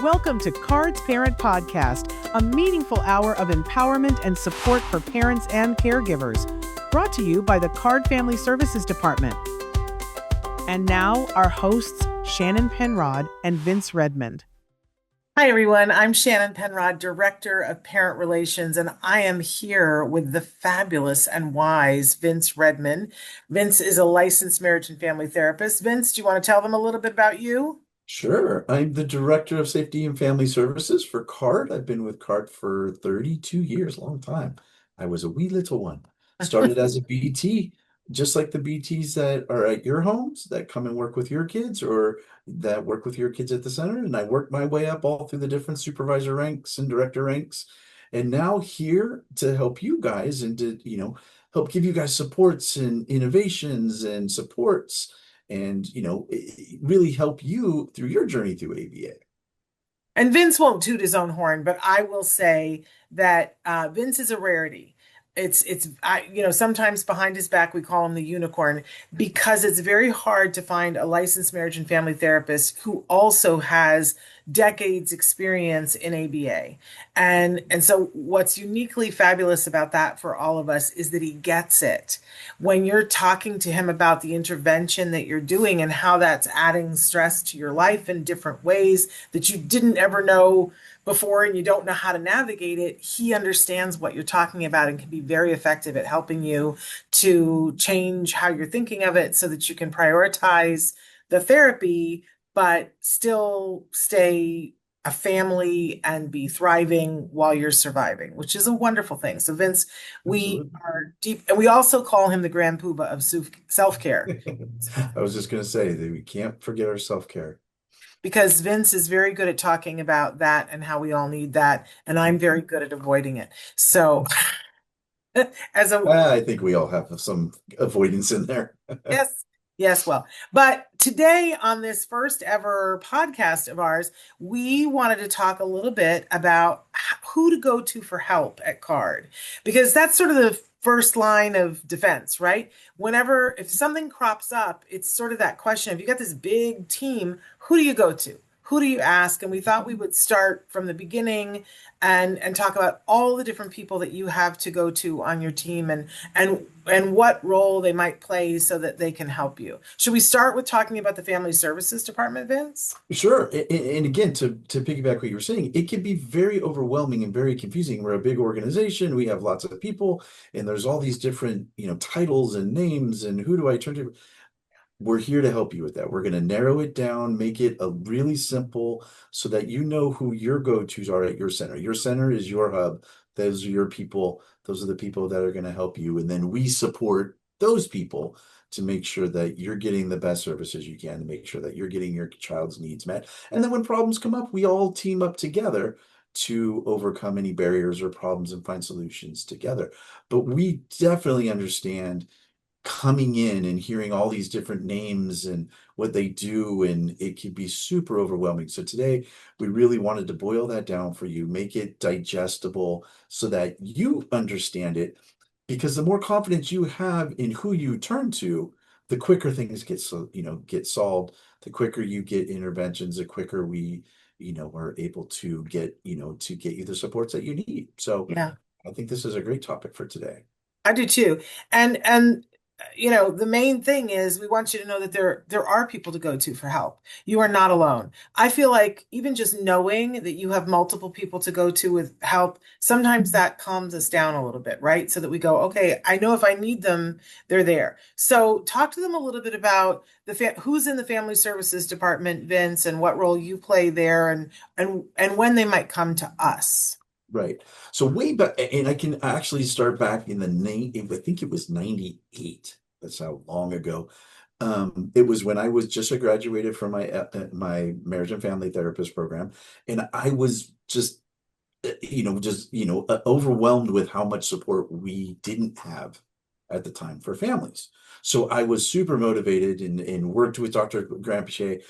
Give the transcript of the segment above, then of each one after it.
Welcome to Card's Parent Podcast, a meaningful hour of empowerment and support for parents and caregivers, brought to you by the Card Family Services Department. And now, our hosts, Shannon Penrod and Vince Redmond. Hi, everyone. I'm Shannon Penrod, Director of Parent Relations, and I am here with the fabulous and wise Vince Redmond. Vince is a licensed marriage and family therapist. Vince, do you want to tell them a little bit about you? Sure. I'm the Director of Safety and Family Services for CARD. I've been with CARD for 32 years, long time. I was a wee little one. Started as a BT, just like the BTs that are at your homes that come and work with your kids or that work with your kids at the center. And I worked my way up all through the different supervisor ranks and director ranks. And now here to help you guys and to, help give you guys supports and innovations and supports and really help you through your journey through ABA. And Vince won't toot his own horn, but I will say that Vince is a rarity. Sometimes behind his back we call him the unicorn because it's very hard to find a licensed marriage and family therapist who also has decades experience in ABA. And so what's uniquely fabulous about that for all of us is that he gets it. When you're talking to him about the intervention that you're doing and how that's adding stress to your life in different ways that you didn't ever know before and you don't know how to navigate it, he understands what you're talking about and can be very effective at helping you to change how you're thinking of it so that you can prioritize the therapy, but still stay a family and be thriving while you're surviving, which is a wonderful thing. So Vince, we are deep, and we also call him the grand poobah of self-care. I was just going to say that we can't forget our self-care. Because Vince is very good at talking about that and how we all need that. And I'm very good at avoiding it. So I think we all have some avoidance in there. Yes, well, but today on this first ever podcast of ours, we wanted to talk a little bit about who to go to for help at CARD, because that's sort of the first line of defense, right? If something crops up, it's sort of that question, if you got this big team, who do you go to? Who do you ask? And we thought we would start from the beginning and talk about all the different people that you have to go to on your team and what role they might play so that they can help you. Should we start with talking about the Family Services Department, Vince? Sure. And again, to piggyback what you were saying, it can be very overwhelming and very confusing. We're a big organization. We have lots of people and there's all these different, titles and names and who do I turn to? We're here to help you with that. We're going to narrow it down, make it a really simple so that you know who your go-tos are at your center. Your center is your hub. Those are your people. Those are the people that are going to help you. And then we support those people to make sure that you're getting the best services you can, to make sure that you're getting your child's needs met. And then when problems come up, we all team up together to overcome any barriers or problems and find solutions together. But we definitely understand coming in and hearing all these different names and what they do, and it can be super overwhelming. So today we really wanted to boil that down for you, make it digestible so that you understand it, because the more confidence you have in who you turn to, the quicker things get solved, the quicker you get interventions, the quicker we are able to get you the supports that you need. So yeah, I think this is a great topic for today. I do too. And the main thing is we want you to know that there are people to go to for help. You are not alone. I feel like even just knowing that you have multiple people to go to with help, sometimes that calms us down a little bit, right? So that we go, okay, I know if I need them, they're there. So talk to them a little bit about who's in the Family Services Department, Vince, and what role you play there and when they might come to us. Right. So way back, and I can actually start back in I think it was 98. That's how long ago. It was when I was just graduated from my marriage and family therapist program. And I was just overwhelmed with how much support we didn't have at the time for families. So I was super motivated and worked with Dr. Granpeesheh.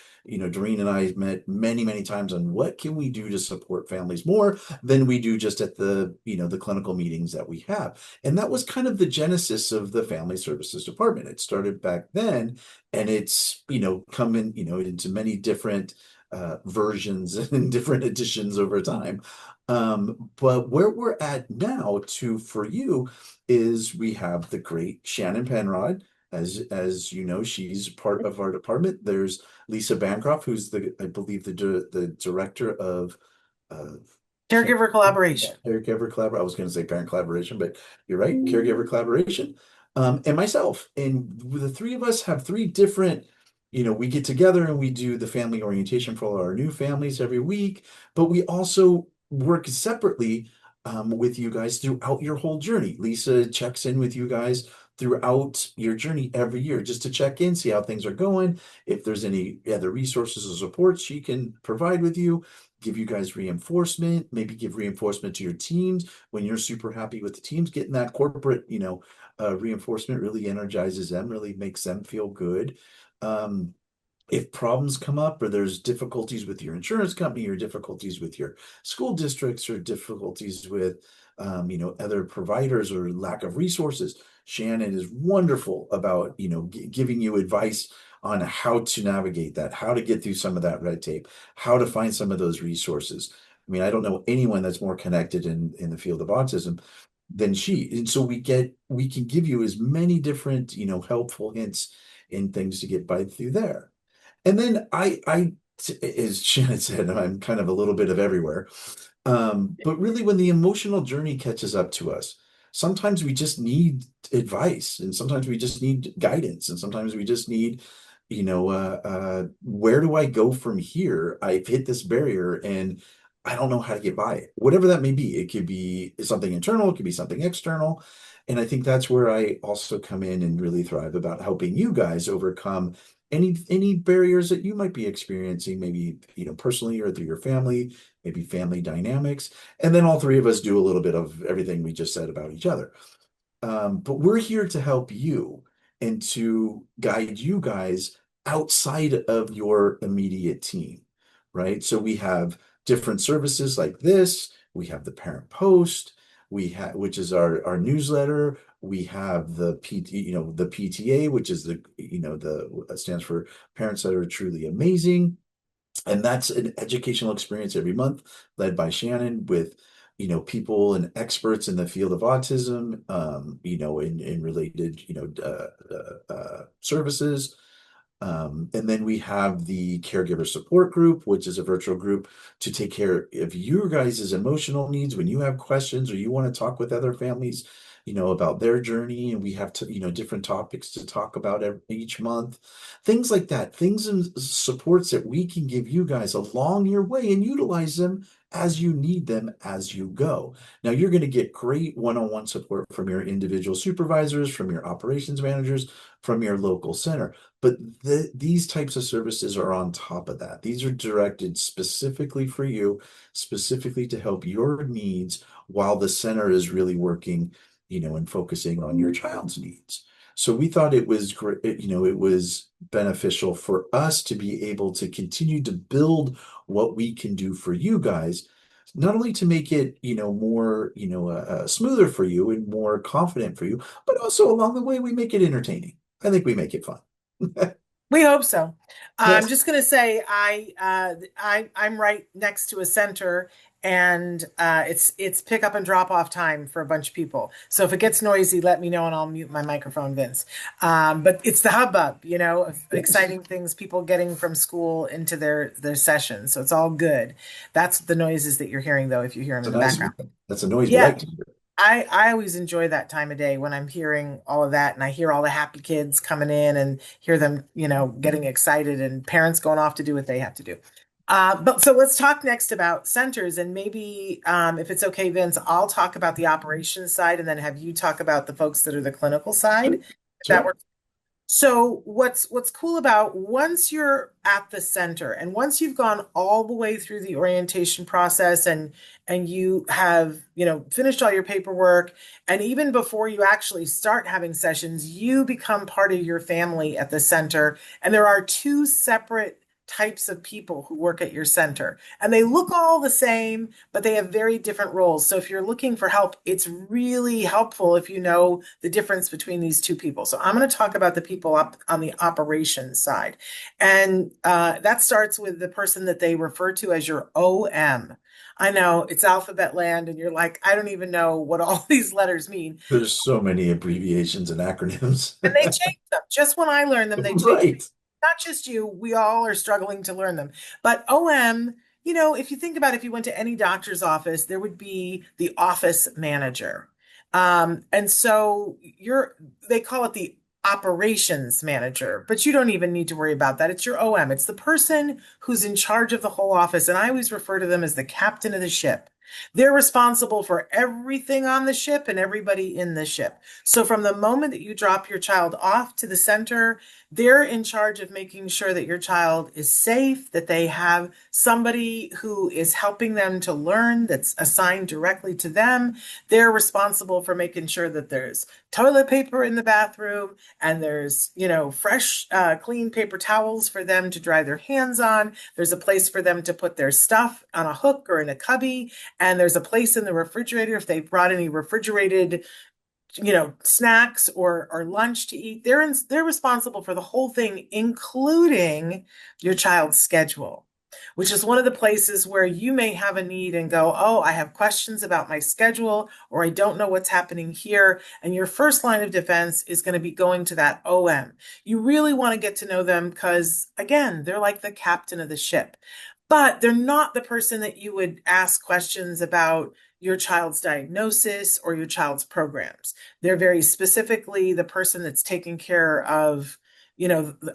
Doreen and I met many, many times on what can we do to support families more than we do just at the clinical meetings that we have. And that was kind of the genesis of the Family Services Department. It started back then, and it's, come in, into many different versions and different editions over time. But where we're at now to for you is we have the great Shannon Penrod. As you know, she's part of our department. There's Lisa Bancroft, who's I believe the director of Caregiver collaboration. caregiver collaboration. I was going to say parent collaboration, but you're right, caregiver collaboration. And myself, and the three of us have three different. We get together and we do the family orientation for all our new families every week, but we also work separately with you guys throughout your whole journey. Lisa checks in with you guys throughout your journey every year just to check in, see how things are going. If there's any other resources or support she can provide with you, give you guys reinforcement, maybe give reinforcement to your teams when you're super happy with the teams. Getting that corporate, reinforcement really energizes them, really makes them feel good. Um, if problems come up or there's difficulties with your insurance company or difficulties with your school districts or difficulties with other providers or lack of resources, Shannon is wonderful about giving you advice on how to navigate that, how to get through some of that red tape, how to find some of those resources. I mean, I don't know anyone that's more connected in the field of autism than she. And so we can give you as many different helpful hints and things to get by through there. And then as Shannon said, I'm kind of a little bit of everywhere. But really, when the emotional journey catches up to us, sometimes we just need advice, and sometimes we just need guidance, and sometimes we just need, where do I go from here? I've hit this barrier and I don't know how to get by it. Whatever that may be, it could be something internal, it could be something external. And I think that's where I also come in and really thrive about helping you guys overcome any barriers that you might be experiencing, maybe personally or through your family, maybe family dynamics. And then all three of us do a little bit of everything we just said about each other. But we're here to help you and to guide you guys outside of your immediate team, right? So we have different services like this. We have the Parent Post, which is our newsletter. We have the the PTA, which is the stands for Parents That Are Truly Amazing. And that's an educational experience every month led by Shannon with people and experts in the field of autism, in related, services. And then we have the caregiver support group, which is a virtual group to take care of your guys' emotional needs when you have questions or you want to talk with other families, about their journey. And we have different topics to talk about each month, things like that, things and supports that we can give you guys along your way and utilize them as you need them as you go. Now, you're going to get great one-on-one support from your individual supervisors, from your operations managers, from your local center. But these types of services are on top of that. These are directed specifically for you, specifically to help your needs while the center is really working, and focusing on your child's needs. So we thought it was great, it was beneficial for us to be able to continue to build what we can do for you guys, not only to make it, more, smoother for you and more confident for you, but also along the way, we make it entertaining. I think we make it fun. We hope so. I'm Yes. just going to say I'm right next to a center, and it's pick up and drop off time for a bunch of people. So if it gets noisy, let me know and I'll mute my microphone, Vince. But it's the hubbub, of exciting things, people getting from school into their sessions. So it's all good. That's the noises that you're hearing, though, if you hear them in the background. That's a noise we Yeah. like to hear. I always enjoy that time of day when I'm hearing all of that and I hear all the happy kids coming in and hear them, getting excited and parents going off to do what they have to do. But so let's talk next about centers, and maybe if it's okay, Vince, I'll talk about the operations side and then have you talk about the folks that are the clinical side. If that Sure. works. So what's cool about once you're at the center and once you've gone all the way through the orientation process and you have, finished all your paperwork, and even before you actually start having sessions, you become part of your family at the center. And there are two separate types of people who work at your center, and they look all the same, but they have very different roles. So if you're looking for help, it's really helpful if you know the difference between these two people. So I'm going to talk about the people up on the operations side. And that starts with the person that they refer to as your OM. I know it's alphabet land, and you're like, I don't even know what all these letters mean. There's so many abbreviations and acronyms. And they change them. Just when I learned them, they change. Right. Not just you, we all are struggling to learn them. But OM, if you think about it, if you went to any doctor's office, there would be the office manager. And so they call it the operations manager, but you don't even need to worry about that. It's your OM. It's the person who's in charge of the whole office. And I always refer to them as the captain of the ship. They're responsible for everything on the ship and everybody in the ship. So from the moment that you drop your child off to the center, they're in charge of making sure that your child is safe, that they have somebody who is helping them to learn that's assigned directly to them. They're responsible for making sure that there's toilet paper in the bathroom and there's, fresh, clean paper towels for them to dry their hands on. There's a place for them to put their stuff on a hook or in a cubby. And there's a place in the refrigerator if they've brought any refrigerated, snacks or lunch to eat. They're responsible for the whole thing, including your child's schedule, which is one of the places where you may have a need and go, oh, I have questions about my schedule, or I don't know what's happening here. And your first line of defense is going to be going to that OM. You really want to get to know them because, again, they're like the captain of the ship. But they're not the person that you would ask questions about your child's diagnosis or your child's programs. They're very specifically the person that's taking care of,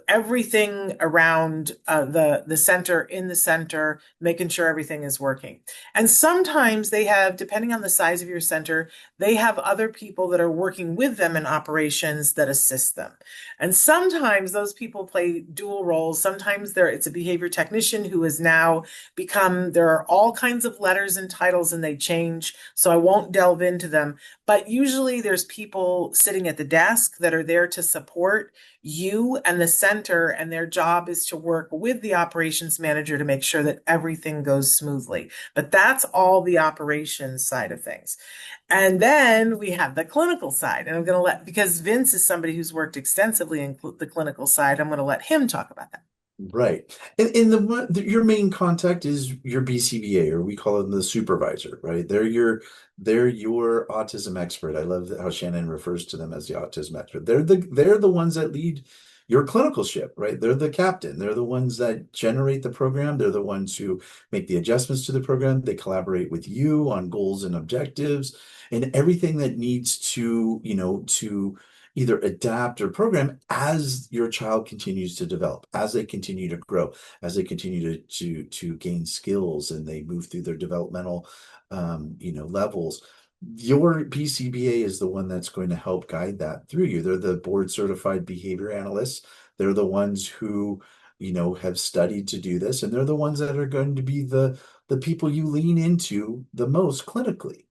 everything around the center, in the center, making sure everything is working. And sometimes they have, depending on the size of your center, they have other people that are working with them in operations that assist them. And sometimes those people play dual roles. Sometimes it's a behavior technician who has now become, there are all kinds of letters and titles and they change. So I won't delve into them, but usually there's people sitting at the desk that are there to support you and the center, and their job is to work with the operations manager to make sure that everything goes smoothly. But that's all the operations side of things. And then we have the clinical side, and I'm going to because Vince is somebody who's worked extensively in the clinical side, I'm going to let him talk about that. Right. And your main contact is your BCBA, or we call them the supervisor, right? They're your autism expert. I love how Shannon refers to them as the autism expert. They're the ones that lead your clinical ship, right? They're the captain. They're the ones that generate the program. They're the ones who make the adjustments to the program. They collaborate with you on goals and objectives and everything that needs to either adapt or program as your child continues to develop, as they continue to grow, as they continue to gain skills and they move through their developmental levels. Your PCBA is the one that's going to help guide that through you. They're the board certified behavior analysts. They're the ones who have studied to do this, and they're the ones that are going to be the people you lean into the most clinically.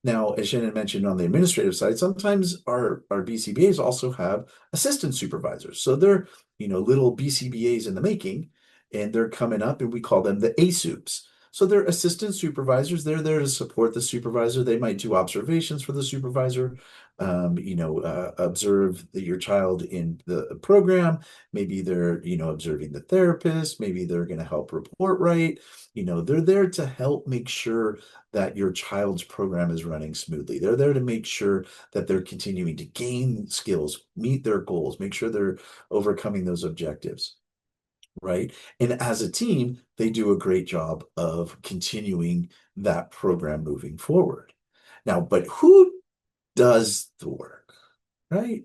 Now, as Shannon mentioned on the administrative side, sometimes our BCBAs also have assistant supervisors. So they're, little BCBAs in the making, and they're coming up, and we call them the ASUPs. So they're assistant supervisors. They're there to support the supervisor. They might do observations for the supervisor, observe your child in the program. Maybe they're, observing the therapist. Maybe they're going to help report right. They're there to help make sure that your child's program is running smoothly. They're there to make sure that they're continuing to gain skills, meet their goals, make sure they're overcoming those objectives. Right. And as a team, they do a great job of continuing that program moving forward. Now, but who does the work, right?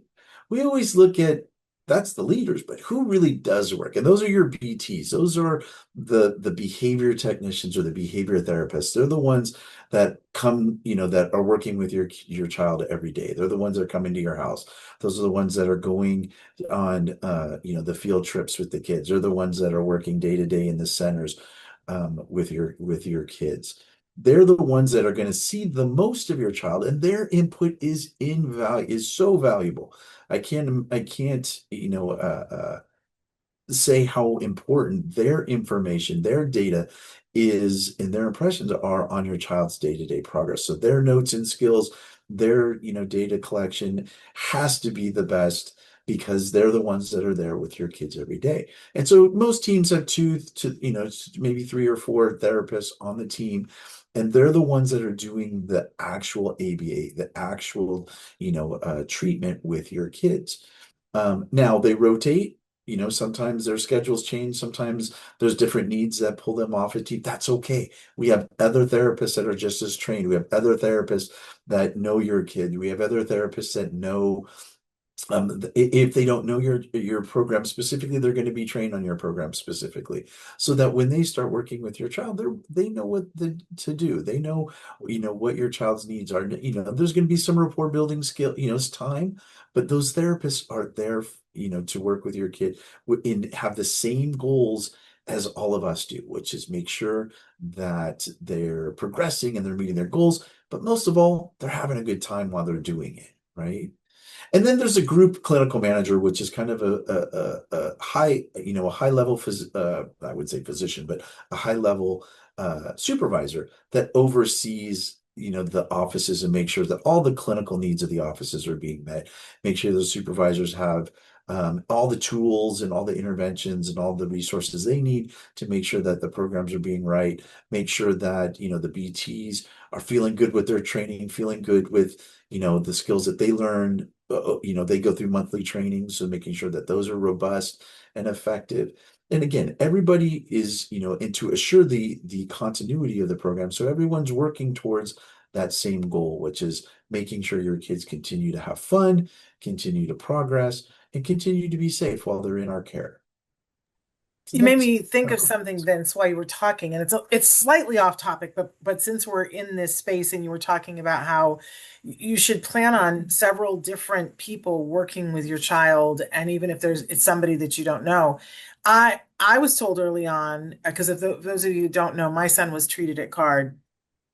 We always look at that's the leaders, but who really does work? And those are your BTs. Those are the behavior technicians or the behavior therapists. They're the ones that come, that are working with your child every day. They're the ones that are coming to your house. Those are the ones that are going on, the field trips with the kids. They're the ones that are working day to day in the centers with your kids. They're the ones that are going to see the most of your child, and their input is so valuable. I can't say how important their information, their data is, and their impressions are on your child's day-to-day progress. So their notes and skills, their, data collection has to be the best because they're the ones that are there with your kids every day. And so most teams have two to, maybe three or four therapists on the team, and they're the ones that are doing the actual ABA, the actual, treatment with your kids. Now they rotate. Sometimes their schedules change. Sometimes there's different needs that pull them off a team. That's okay. We have other therapists that are just as trained. We have other therapists that know your kid. We have other therapists that know if they don't know your program specifically, they're going to be trained on your program specifically, so that when they start working with your child, they know what to do. They know, what your child's needs are. There's going to be some rapport building skill, it's time, but those therapists are there, to work with your kid and have the same goals as all of us do, which is make sure that they're progressing and they're meeting their goals, but most of all, they're having a good time while they're doing it, right? And then there's a group clinical manager, which is kind of a high, a high level, I would say physician, but a high level supervisor that oversees, the offices and make sure that all the clinical needs of the offices are being met. Make sure the supervisors have all the tools and all the interventions and all the resources they need to make sure that the programs are being right. Make sure that, the BTs are feeling good with their training, feeling good with, the skills that they learned. They go through monthly trainings, so making sure that those are robust and effective. And again, everybody is, and to assure the continuity of the program, so everyone's working towards that same goal, which is making sure your kids continue to have fun, continue to progress, and continue to be safe while they're in our care. So You made that's me think of something, Vince, while you were talking, and it's slightly off topic, but since we're in this space and you were talking about how you should plan on several different people working with your child, and even if it's somebody that you don't know, I was told early on, because if those of you who don't know, my son was treated at CARD.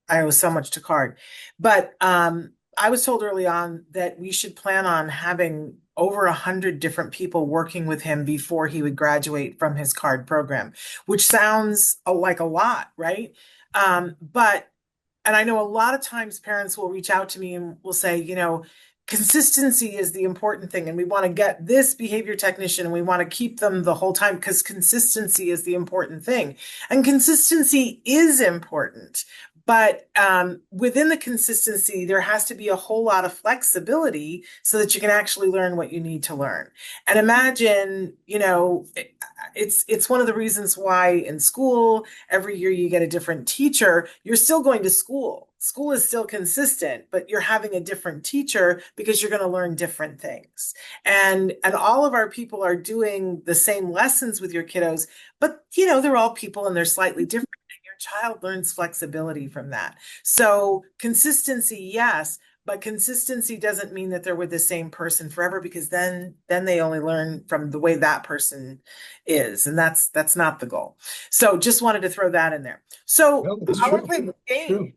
I owe so much to CARD, but I was told early on that we should plan on having over 100 different people working with him before he would graduate from his CARD program, which sounds like a lot, right? But, and I know a lot of times parents will reach out to me and will say, consistency is the important thing. And we want to get this behavior technician and we want to keep them the whole time because consistency is the important thing. And consistency is important. But within the consistency, there has to be a whole lot of flexibility so that you can actually learn what you need to learn. And imagine, it's one of the reasons why in school, every year you get a different teacher. You're still going to school. School is still consistent, but you're having a different teacher because you're going to learn different things. And all of our people are doing the same lessons with your kiddos, but they're all people and they're slightly different. Child learns flexibility from that. So consistency, yes, but consistency doesn't mean that they're with the same person forever, because then they only learn from the way that person is, and that's not the goal. So just wanted to throw that in there. So No, that's I want true. to play a game. True.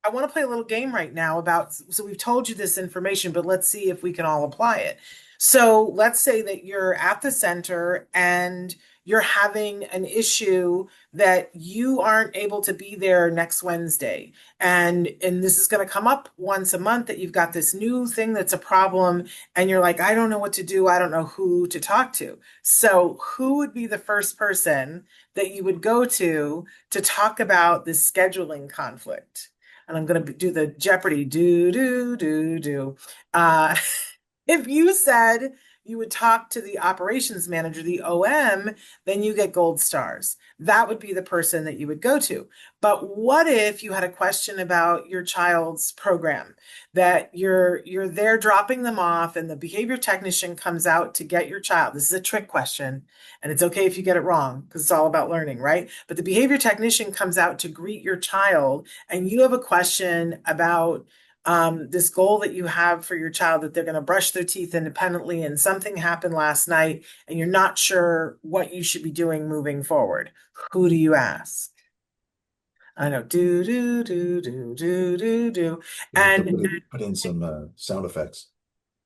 I want to play a little game right now so we've told you this information, but let's see if we can all apply it. So let's say that you're at the center and you're having an issue that you aren't able to be there next Wednesday. And this is going to come up once a month, that you've got this new thing that's a problem and you're like, I don't know what to do. I don't know who to talk to. So who would be the first person that you would go to talk about this scheduling conflict? And I'm going to do the Jeopardy, do, do, do, do. If you said you would talk to the operations manager, the OM, then you get gold stars. That would be the person that you would go to. But what if you had a question about your child's program, that you're there dropping them off and the behavior technician comes out to get your child? This is a trick question, and it's okay if you get it wrong because it's all about learning, right? But the behavior technician comes out to greet your child and you have a question about this goal that you have for your child, that they're going to brush their teeth independently, and something happened last night and you're not sure what you should be doing moving forward. Who do you ask? I know, do, do, do, do, do, do, do. We have to And put in some sound effects.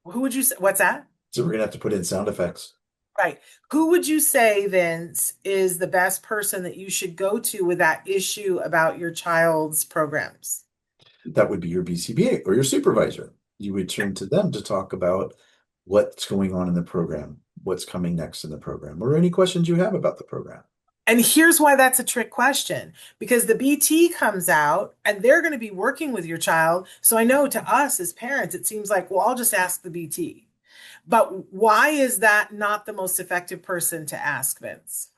who would you say? What's that? So we're gonna have to put in sound effects. Right. Who would you say, Vince, is the best person that you should go to with that issue about your child's programs? That would be your BCBA or your supervisor. You would turn to them to talk about what's going on in the program, what's coming next in the program, or any questions you have about the program. And here's why that's a trick question, because the BT comes out and they're going to be working with your child. So I know to us as parents, it seems like, well, I'll just ask the BT. But why is that not the most effective person to ask, Vince?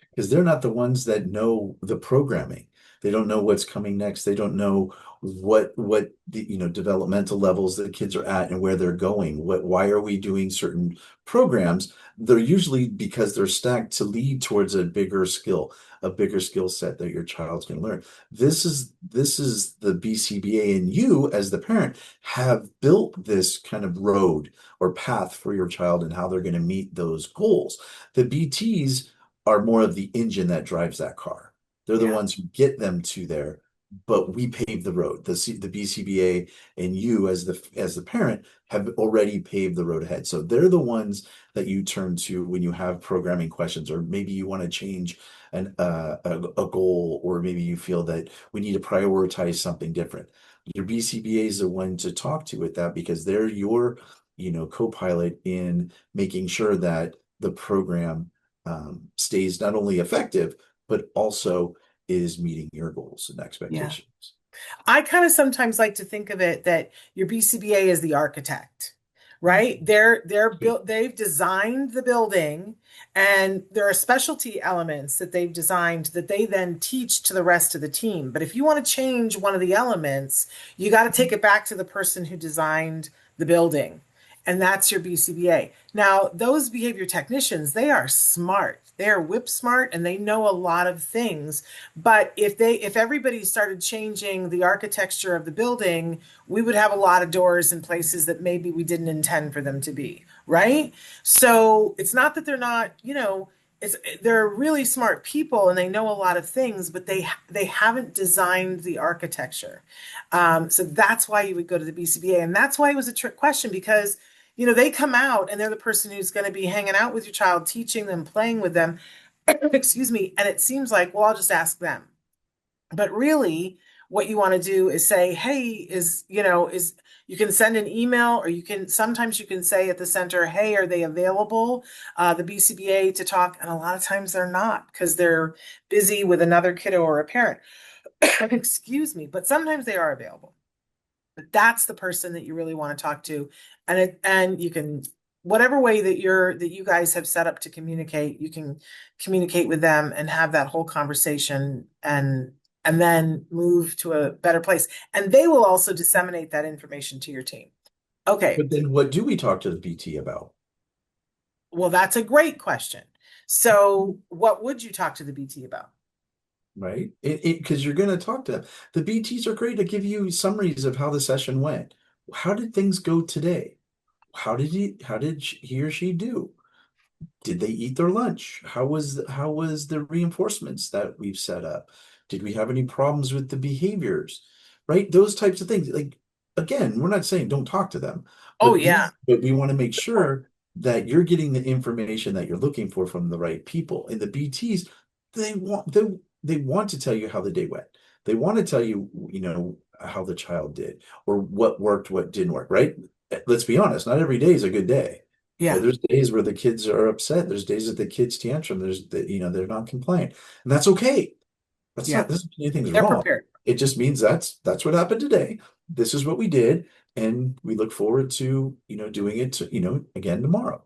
Because they're not the ones that know the programming. They don't know what's coming next. They don't know what the developmental levels that kids are at and where they're going. Why are we doing certain programs? They're usually because they're stacked to lead towards a bigger skill set that your child's going to learn. This is the BCBA, and you as the parent have built this kind of road or path for your child and how they're going to meet those goals. The BTs are more of the engine that drives that car. They're the Yeah. ones who get them to there, but we pave the road. The BCBA and you as the parent have already paved the road ahead. So they're the ones that you turn to when you have programming questions, or maybe you want to change a goal, or maybe you feel that we need to prioritize something different. Your BCBA is the one to talk to with that, because they're your co-pilot in making sure that the program stays not only effective, but also is meeting your goals and Yeah. expectations. I kind of sometimes like to think of it that your BCBA is the architect, right? They're built, they've designed the building, and there are specialty elements that they've designed that they then teach to the rest of the team. But if you want to change one of the elements, you got to take it back to the person who designed the building. And that's your BCBA. Now, those behavior technicians, they are smart. They are whip smart and they know a lot of things. But if everybody started changing the architecture of the building, we would have a lot of doors in places that maybe we didn't intend for them to be, right? So it's not that they're not, they're really smart people and they know a lot of things, but they haven't designed the architecture. So that's why you would go to the BCBA, and that's why it was a trick question, because they come out and they're the person who's going to be hanging out with your child, teaching them, playing with them. Excuse me. And it seems like, well, I'll just ask them. But really, what you want to do is say, hey, is you can send an email, or sometimes you can say at the center, hey, are they available, the BCBA, to talk? And a lot of times they're not, because they're busy with another kiddo or a parent. Excuse me. But sometimes they are available. But that's the person that you really want to talk to. And you can, whatever way that you guys have set up to communicate, you can communicate with them and have that whole conversation, and then move to a better place. And they will also disseminate that information to your team. Okay. But then what do we talk to the BT about? Well, that's a great question. So what would you talk to the BT about? Right? Because you're going to talk to them. The BTs are great to give you summaries of how the session went. How did things go today? How did he or she do? Did they eat their lunch? How was the reinforcements that we've set up? Did we have any problems with the behaviors? Right? Those types of things. Like, again, we're not saying don't talk to them, Oh, but yeah. we want to make sure that you're getting the information that you're looking for from the right people. And the BTs, they want to tell you how the day went. They want to tell you, how the child did, or what worked, what didn't work, right? Let's be honest, not every day is a good day. Yeah. There's days where the kids are upset. There's days that the kids tantrum. They're not compliant, and that's okay. Yeah. Doesn't mean anything's They're wrong. prepared. It just means that's what happened today. This is what we did, and we look forward to doing it again tomorrow.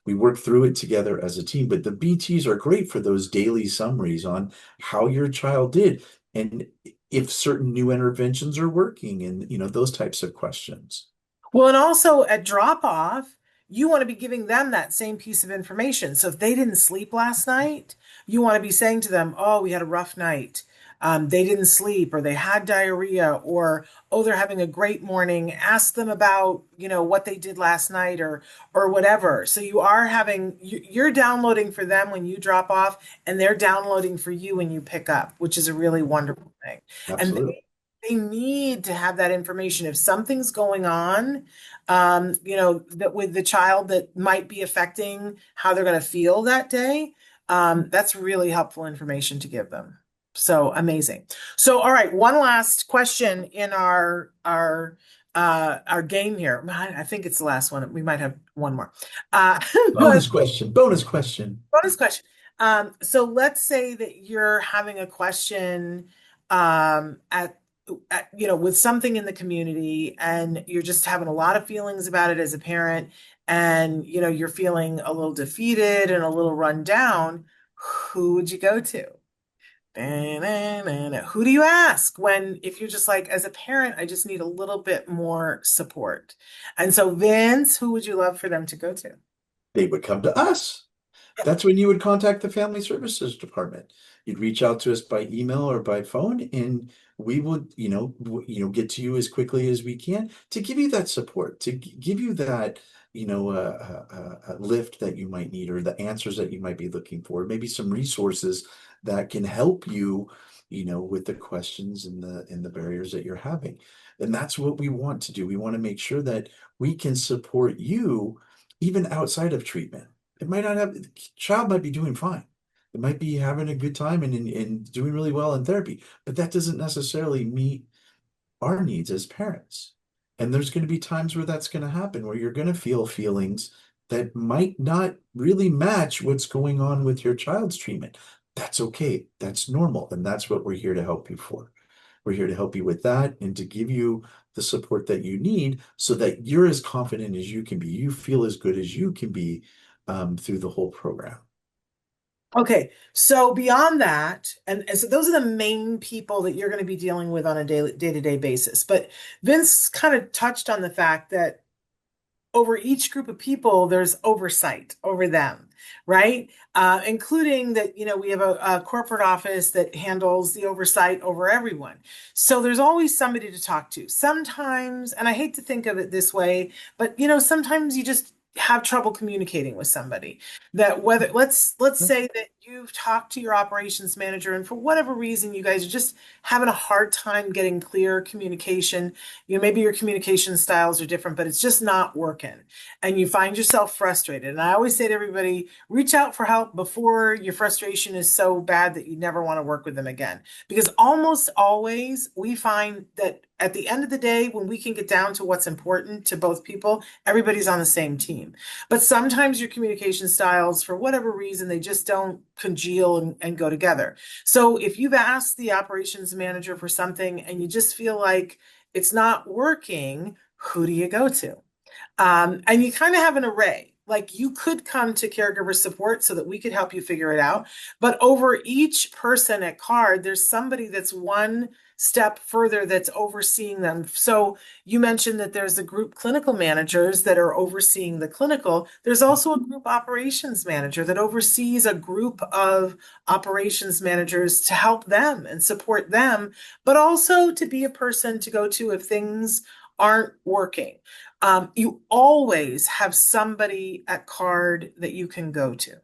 We work through it together as a team. But the BTs are great for those daily summaries on how your child did, and if certain new interventions are working, and those types of questions. Well, and also at drop off, you want to be giving them that same piece of information. So if they didn't sleep last night, you want to be saying to them, oh, we had a rough night. They didn't sleep, or they had diarrhea, or, oh, they're having a great morning. Ask them about, what they did last night, or whatever. So you're downloading for them when you drop off, and they're downloading for you when you pick up, which is a really wonderful thing. And Absolutely. They need to have that information. If something's going on, that with the child that might be affecting how they're going to feel that day, that's really helpful information to give them. So amazing. So, all right, one last question in our game here. I think it's the last one. We might have one more. Uh, but Bonus question. Bonus question. bonus question. So let's say that you're having a question with something in the community, and you're just having a lot of feelings about it as a parent, and you're feeling a little defeated and a little run down. Who would you go to? Who do you ask when, if you're just like, as a parent, I just need a little bit more support? And so, Vince, who would you love for them to go to? They would come to us. That's when you would contact the Family Services Department. You'd reach out to us by email or by phone, and we would, get to you as quickly as we can to give you that support, to give you that, lift that you might need, or the answers that you might be looking for, maybe some resources that can help you, with the questions and the barriers that you're having. And that's what we want to do. We want to make sure that we can support you even outside of treatment. It might not have, the child might be doing fine. It might be having a good time and doing really well in therapy, but that doesn't necessarily meet our needs as parents. And there's going to be times where that's going to happen, where you're going to feel feelings that might not really match what's going on with your child's treatment. That's okay. That's normal. And that's what we're here to help you for. We're here to help you with that and to give you the support that you need so that you're as confident as you can be. You feel as good as you can be through the whole program. Okay, so beyond that, and so those are the main people that you're going to be dealing with on a day-to-day basis. But Vince kind of touched on the fact that over each group of people, there's oversight over them, right? Including that, we have a corporate office that handles the oversight over everyone. So there's always somebody to talk to. Sometimes, and I hate to think of it this way, but sometimes you just have trouble communicating with somebody. That whether let's say that you've talked to your operations manager, and for whatever reason you guys are just having a hard time getting clear communication. Maybe your communication styles are different, but it's just not working, and you find yourself frustrated. And I always say to everybody, reach out for help before your frustration is so bad that you never want to work with them again. Because almost always we find that at the end of the day, when we can get down to what's important to both people, everybody's on the same team. But sometimes your communication styles, for whatever reason, they just don't congeal and go together. So if you've asked the operations manager for something and you just feel like it's not working, who do you go to? And you kind of have an array. Like, you could come to caregiver support so that we could help you figure it out. But over each person at CARD, there's somebody that's one step further that's overseeing them. So you mentioned that there's the group clinical managers that are overseeing the clinical. There's also a group operations manager that oversees a group of operations managers to help them and support them, but also to be a person to go to if things aren't working. You always have somebody at CARD that you can go to.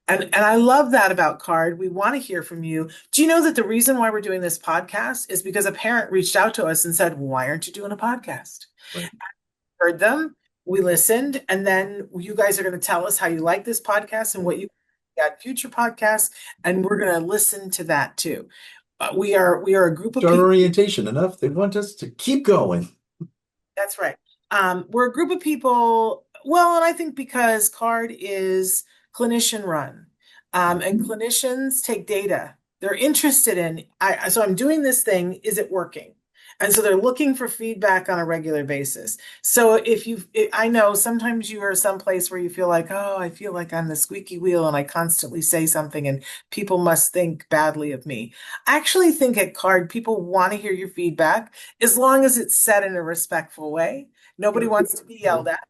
And I love that about CARD. We want to hear from you. Do you know that the reason why we're doing this podcast is because a parent reached out to us and said, why aren't you doing a podcast? Right. I heard them, we listened, and then you guys are going to tell us how you like this podcast and what you got future podcasts, and we're going to listen to that too. We are a group of Our people. orientation enough. They want us to keep going. That's right. We're a group of people. Well, and I think because CARD is clinician run, and clinicians take data. They're interested in, so I'm doing this thing, is it working? And so they're looking for feedback on a regular basis. So I know sometimes you are someplace where you feel like, oh, I feel like I'm the squeaky wheel and I constantly say something and people must think badly of me. I actually think at CARD, people want to hear your feedback as long as it's said in a respectful way. Nobody wants to be yelled at.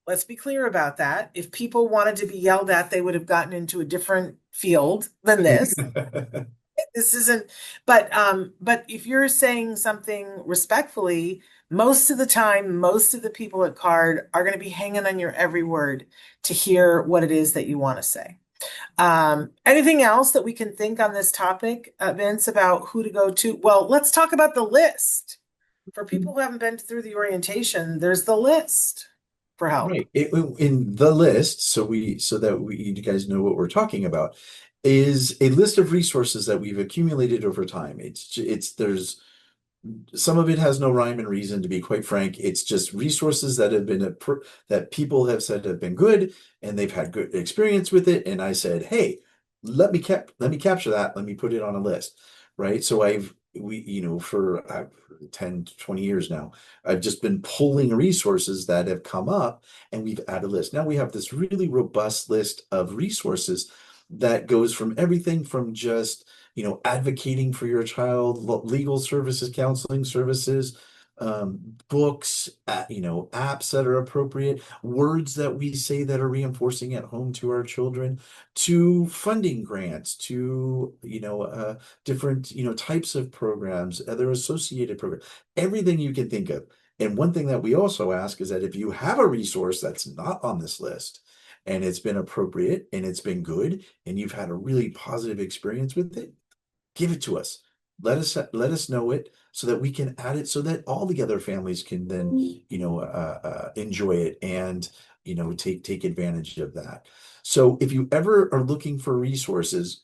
Let's be clear about that. If people wanted to be yelled at, they would have gotten into a different field than this. This isn't, but if you're saying something respectfully, most of the time, most of the people at CARD are going to be hanging on your every word to hear what it is that you want to say. Anything else that we can think on this topic, Vince, about who to go to? Well, let's talk about the list. For people who haven't been through the orientation, there's the list for help. Right. In the list, so that you guys know what we're talking about, is a list of resources that we've accumulated over time. There's some of it has no rhyme and reason, to be quite frank. It's just resources that have been that people have said have been good, and they've had good experience with it. And I said, hey, let me capture that. Let me put it on a list, right? So for 10 to 20 years now, I've just been pulling resources that have come up, and we've added a list. Now we have this really robust list of resources that goes from everything from just advocating for your child, legal services, counseling services, books, apps that are appropriate, words that we say that are reinforcing at home to our children, to funding grants, to, different, types of programs, other associated programs, everything you can think of. And one thing that we also ask is that if you have a resource that's not on this list, and it's been appropriate and it's been good, and you've had a really positive experience with it, give it to us. Let us know it so that we can add it so that all the other families can then, enjoy it and, take advantage of that. So if you ever are looking for resources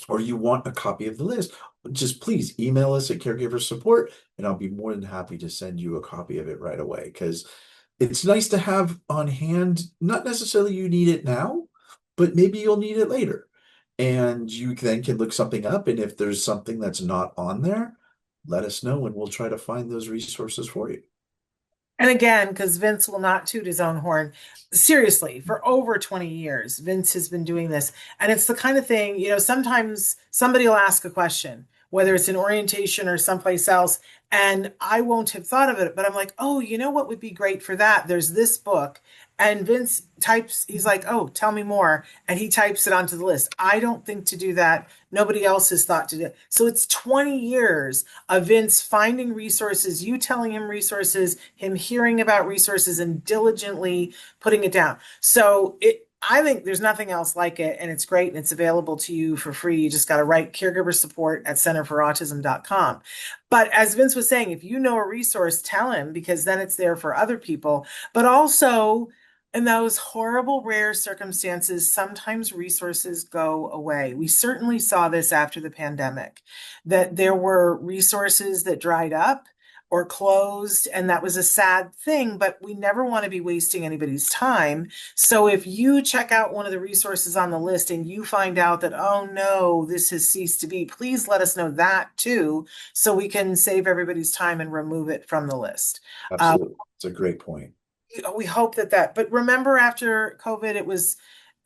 or you want a copy of the list, just please email us at caregiver support, and I'll be more than happy to send you a copy of it right away, because it's nice to have on hand. Not necessarily you need it now, but maybe you'll need it later. And you then can look something up. And if there's something that's not on there, let us know and we'll try to find those resources for you. And again, because Vince will not toot his own horn, seriously, for over 20 years, Vince has been doing this. And it's the kind of thing, sometimes somebody will ask a question, whether it's in orientation or someplace else, and I won't have thought of it, but I'm like, oh, you know what would be great for that? There's this book. And Vince types, he's like, oh, tell me more. And he types it onto the list. I don't think to do that. Nobody else has thought to do it. So it's 20 years of Vince finding resources, you telling him resources, him hearing about resources and diligently putting it down. So I think there's nothing else like it, and it's great, and it's available to you for free. You just got to write caregiver support at centerforautism.com. But as Vince was saying, if you know a resource, tell him, because then it's there for other people. But also, in those horrible, rare circumstances, sometimes resources go away. We certainly saw this after the pandemic, that there were resources that dried up or closed, and that was a sad thing, but we never want to be wasting anybody's time. So if you check out one of the resources on the list and you find out that, oh no, this has ceased to be, please let us know that too, so we can save everybody's time and remove it from the list. Absolutely. It's a great point. We hope but remember, after COVID, it was,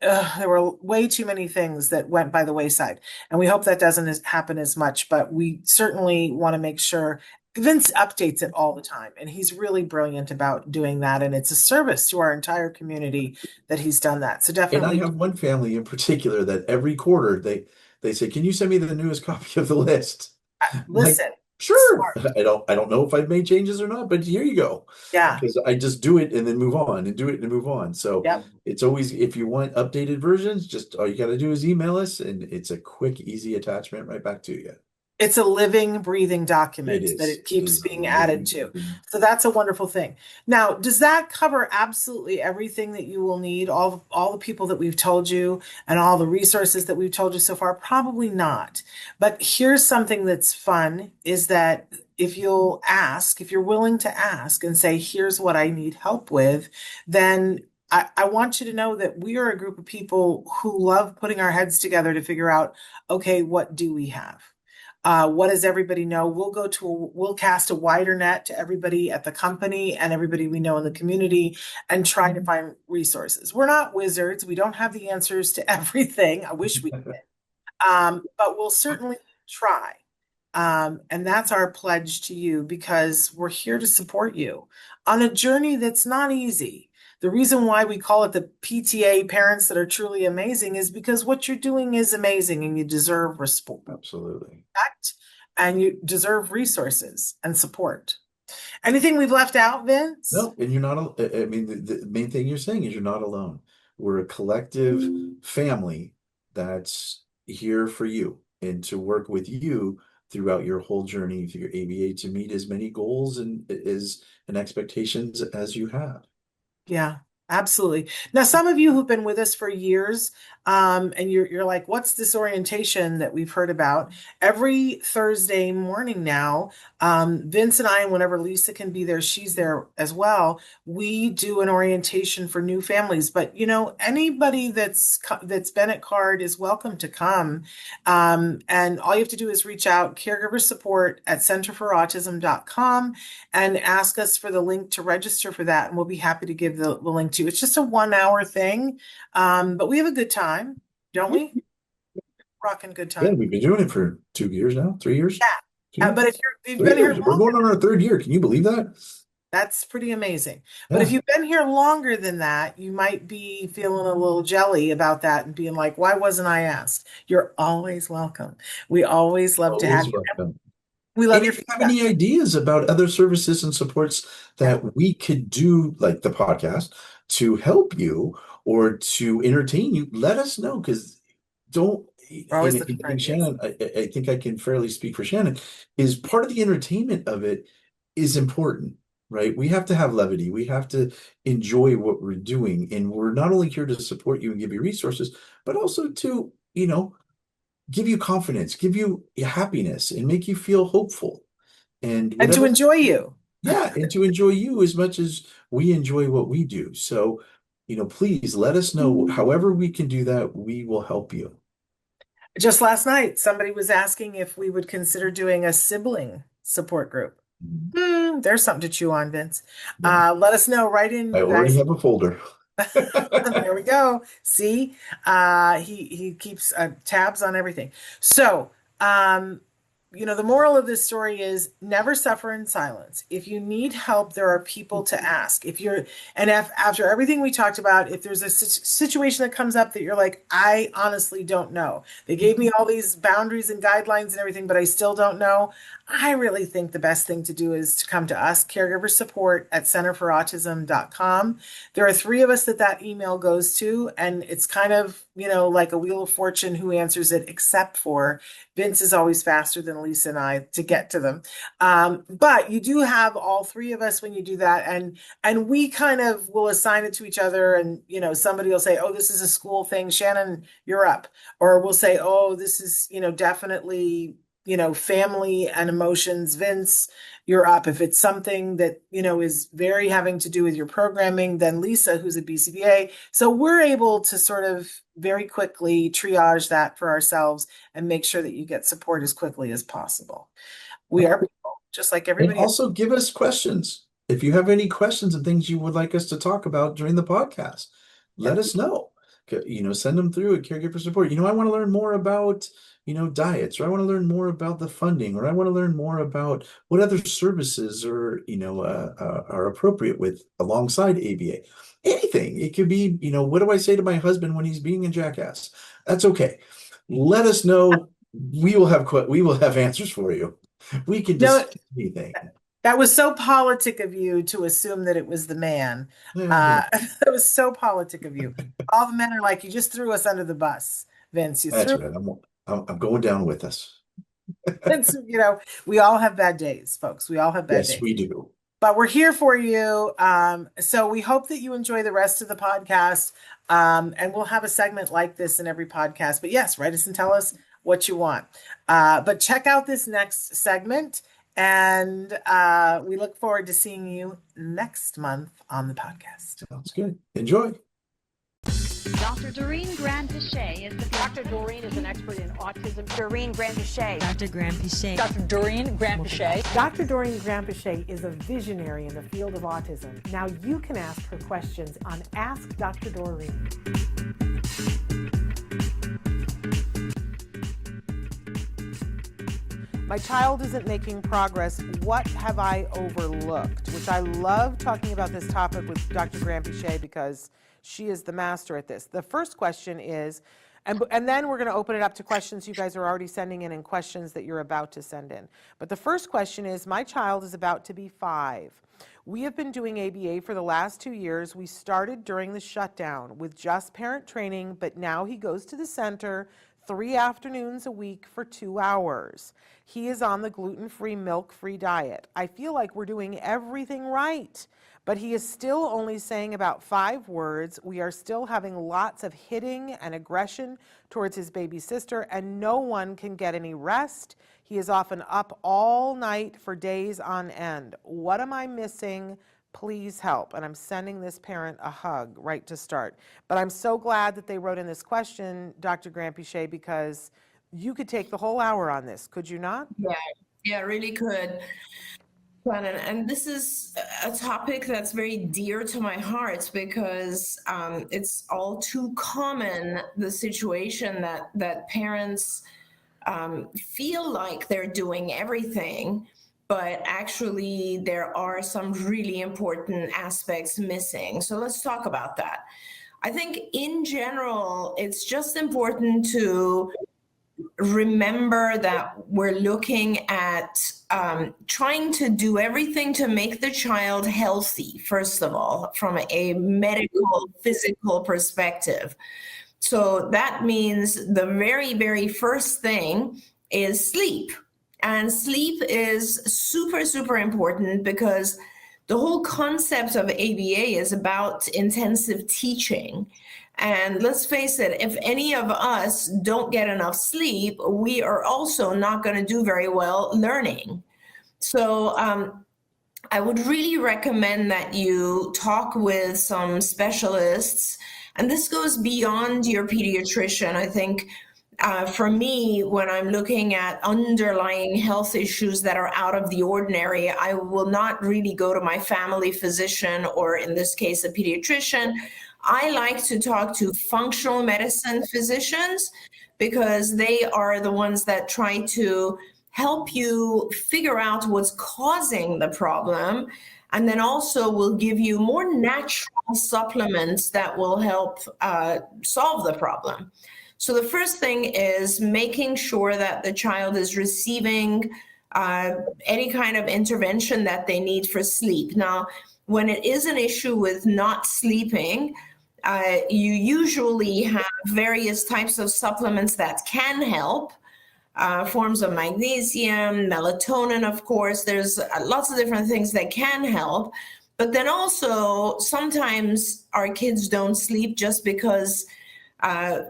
there were way too many things that went by the wayside, and we hope that doesn't happen as much, but we certainly want to make sure. Vince updates it all the time, and he's really brilliant about doing that, and it's a service to our entire community that he's done that. So And I definitely have one family in particular that every quarter they say, "Can you send me the newest copy of the list?" I'm like, listen. sure. Smart. I don't know if I've made changes or not, but here you go. Yeah. Because I just do it and then move on and do it and move on. So Yep. it's always, if you want updated versions, just all you got to do is email us, and it's a quick, easy attachment right back to you. It's a living, breathing It document that is. it It keeps is a being added living, to. breathing. So that's a wonderful thing. Now, does that cover absolutely everything that you will need? All the people that we've told you and all the resources that we've told you so far? Probably not. But here's something that's fun, is that if you're willing to ask and say, here's what I need help with, then I want you to know that we are a group of people who love putting our heads together to figure out, okay, what do we have? What does everybody know? We'll cast a wider net to everybody at the company and everybody we know in the community and try to find resources. We're not wizards. We don't have the answers to everything. I wish we did. But we'll certainly try. And that's our pledge to you, because we're here to support you on a journey that's not easy. The reason why we call it the PTA Parents That Are Truly Amazing is because what you're doing is amazing, and you deserve respect, Absolutely. and you deserve resources and support. Anything we've left out, Vince? No, and you're not, I mean, the main thing you're saying is you're not alone. We're a collective family that's here for you and to work with you throughout your whole journey through your ABA to meet as many goals and expectations as you have. Yeah, absolutely. Now, some of you who've been with us for years, and you're like, what's this orientation that we've heard about? Every Thursday morning now, Vince and I, and whenever Lisa can be there, she's there as well. We do an orientation for new families. But anybody that's been at CARD is welcome to come. And all you have to do is reach out, caregiver support at centerforautism.com, and ask us for the link to register for that. And we'll be happy to give the link to you. It's just a 1 hour thing. But we have a good time, don't we? Rocking good Yeah, time. we've been doing it for 2 years now, 3 years. Yeah. But if you've been here We're going on our third year. Can you believe that? that's pretty amazing. Yeah. But if you've been here longer than that, you might be feeling a little jelly about that and being like, why wasn't I asked? You're always welcome. We always love to have you. Welcome. We love And your if you have feedback. any ideas about other services and supports that we could do, like the podcast, to help you or to entertain you, let us know. Because don't, We're always and looking for and ideas. Shannon, I think I can fairly speak for Shannon, is part of the entertainment of it is important, right? We have to have levity. We have to enjoy what we're doing. And we're not only here to support you and give you resources, but also to, give you confidence, give you happiness, and make you feel hopeful. And And to enjoy you. yeah, and to enjoy you as much as we enjoy what we do. So, please let us know. However we can do that, we will help you. Just last night, somebody was asking if we would consider doing a sibling support group. There's something to chew on, Vince. Let us know. Write in, I you already guys. have a folder. There we go. See, he keeps tabs on everything. So, the moral of this story is never suffer in silence. If you need help, there are people to ask. After everything we talked about, if there's a situation that comes up that you're like, I honestly don't know. They gave me all these boundaries and guidelines and everything, but I still don't know. I really think the best thing to do is to come to us, caregiver support at centerforautism.com. There are 3 of us that email goes to, and it's kind of, like a wheel of fortune who answers it, except for Vince is always faster than Lisa and I to get to them. But you do have all 3 of us when you do that. And we kind of will assign it to each other. And, somebody will say, oh, this is a school thing. Shannon, you're up. Or we'll say, oh, this is, definitely, family and emotions. Vince, you're up. If it's something that, is very having to do with your programming, then Lisa, who's a BCBA. So we're able to sort of very quickly triage that for ourselves and make sure that you get support as quickly as possible. We are people, just like everybody And also give us questions. If you have any questions and things you would like us to talk about during the podcast, let us know. Send them through at Caregiver Support. I want to learn more about, diets, or I want to learn more about the funding, or I want to learn more about what other services are appropriate with alongside ABA. Anything. It could be, what do I say to my husband when he's being a jackass? That's okay. Let us know. We will have answers for you. We can discuss anything. That was so politic of you to assume that it was the man. It was so politic of you. All the men are like, you just threw us under the bus, Vince. That's right. I'm going down with us. It's, we all have bad days, folks. We all have bad days. Yes, we do. But we're here for you. So we hope that you enjoy the rest of the podcast. And we'll have a segment like this in every podcast. But yes, write us and tell us what you want. But check out this next segment. And we look forward to seeing you next month on the podcast. Sounds good. Enjoy. Dr. Doreen Granpeesheh is Dr. Doreen is an expert in autism. Doreen Granpeesheh. Dr. Granpeesheh. Dr. Doreen Granpeesheh. Dr. Doreen Granpeesheh is a visionary in the field of autism. Now you can ask her questions on Ask Dr. Doreen. My child isn't making progress. What have I overlooked? Which I love talking about this topic with Dr. Granpeesheh because she is the master at this. The first question is, And then we're going to open it up to questions you guys are already sending in and questions that you're about to send in. But the first question is, my child is about to be 5. We have been doing ABA for the last 2 years. We started during the shutdown with just parent training, but now he goes to the center 3 afternoons a week for 2 hours. He is on the gluten-free, milk-free diet. I feel like we're doing everything right, but he is still only saying about 5 words. We are still having lots of hitting and aggression towards his baby sister, and no one can get any rest. He is often up all night for days on end. What am I missing? Please help. And I'm sending this parent a hug right to start. But I'm so glad that they wrote in this question, Dr. Granpeesheh, because you could take the whole hour on this, could you not? Yeah, really could. Shannon, and this is a topic that's very dear to my heart because it's all too common, the situation that parents feel like they're doing everything, but actually there are some really important aspects missing. So let's talk about that. I think in general, it's just important to remember that we're looking at trying to do everything to make the child healthy, first of all, from a medical, physical perspective. So that means the very, very first thing is sleep. And sleep is super, super important because the whole concept of ABA is about intensive teaching. And let's face it, if any of us don't get enough sleep, we are also not going to do very well learning. So I would really recommend that you talk with some specialists. And this goes beyond your pediatrician. I think for me, when I'm looking at underlying health issues that are out of the ordinary, I will not really go to my family physician or, in this case, a pediatrician. I like to talk to functional medicine physicians because they are the ones that try to help you figure out what's causing the problem, and then also will give you more natural supplements that will help solve the problem. So the first thing is making sure that the child is receiving any kind of intervention that they need for sleep. Now, when it is an issue with not sleeping, you usually have various types of supplements that can help, forms of magnesium, melatonin, of course. There's lots of different things that can help. But then also, sometimes our kids don't sleep just because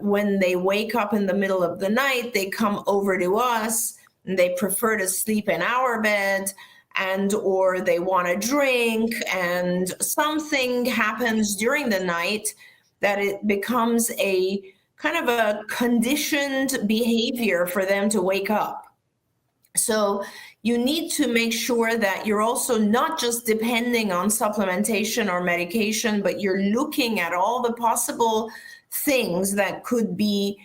when they wake up in the middle of the night, they come over to us and they prefer to sleep in our bed, and or they want to drink, and something happens during the night that it becomes a kind of a conditioned behavior for them to wake up. So you need to make sure that you're also not just depending on supplementation or medication, but you're looking at all the possible things that could be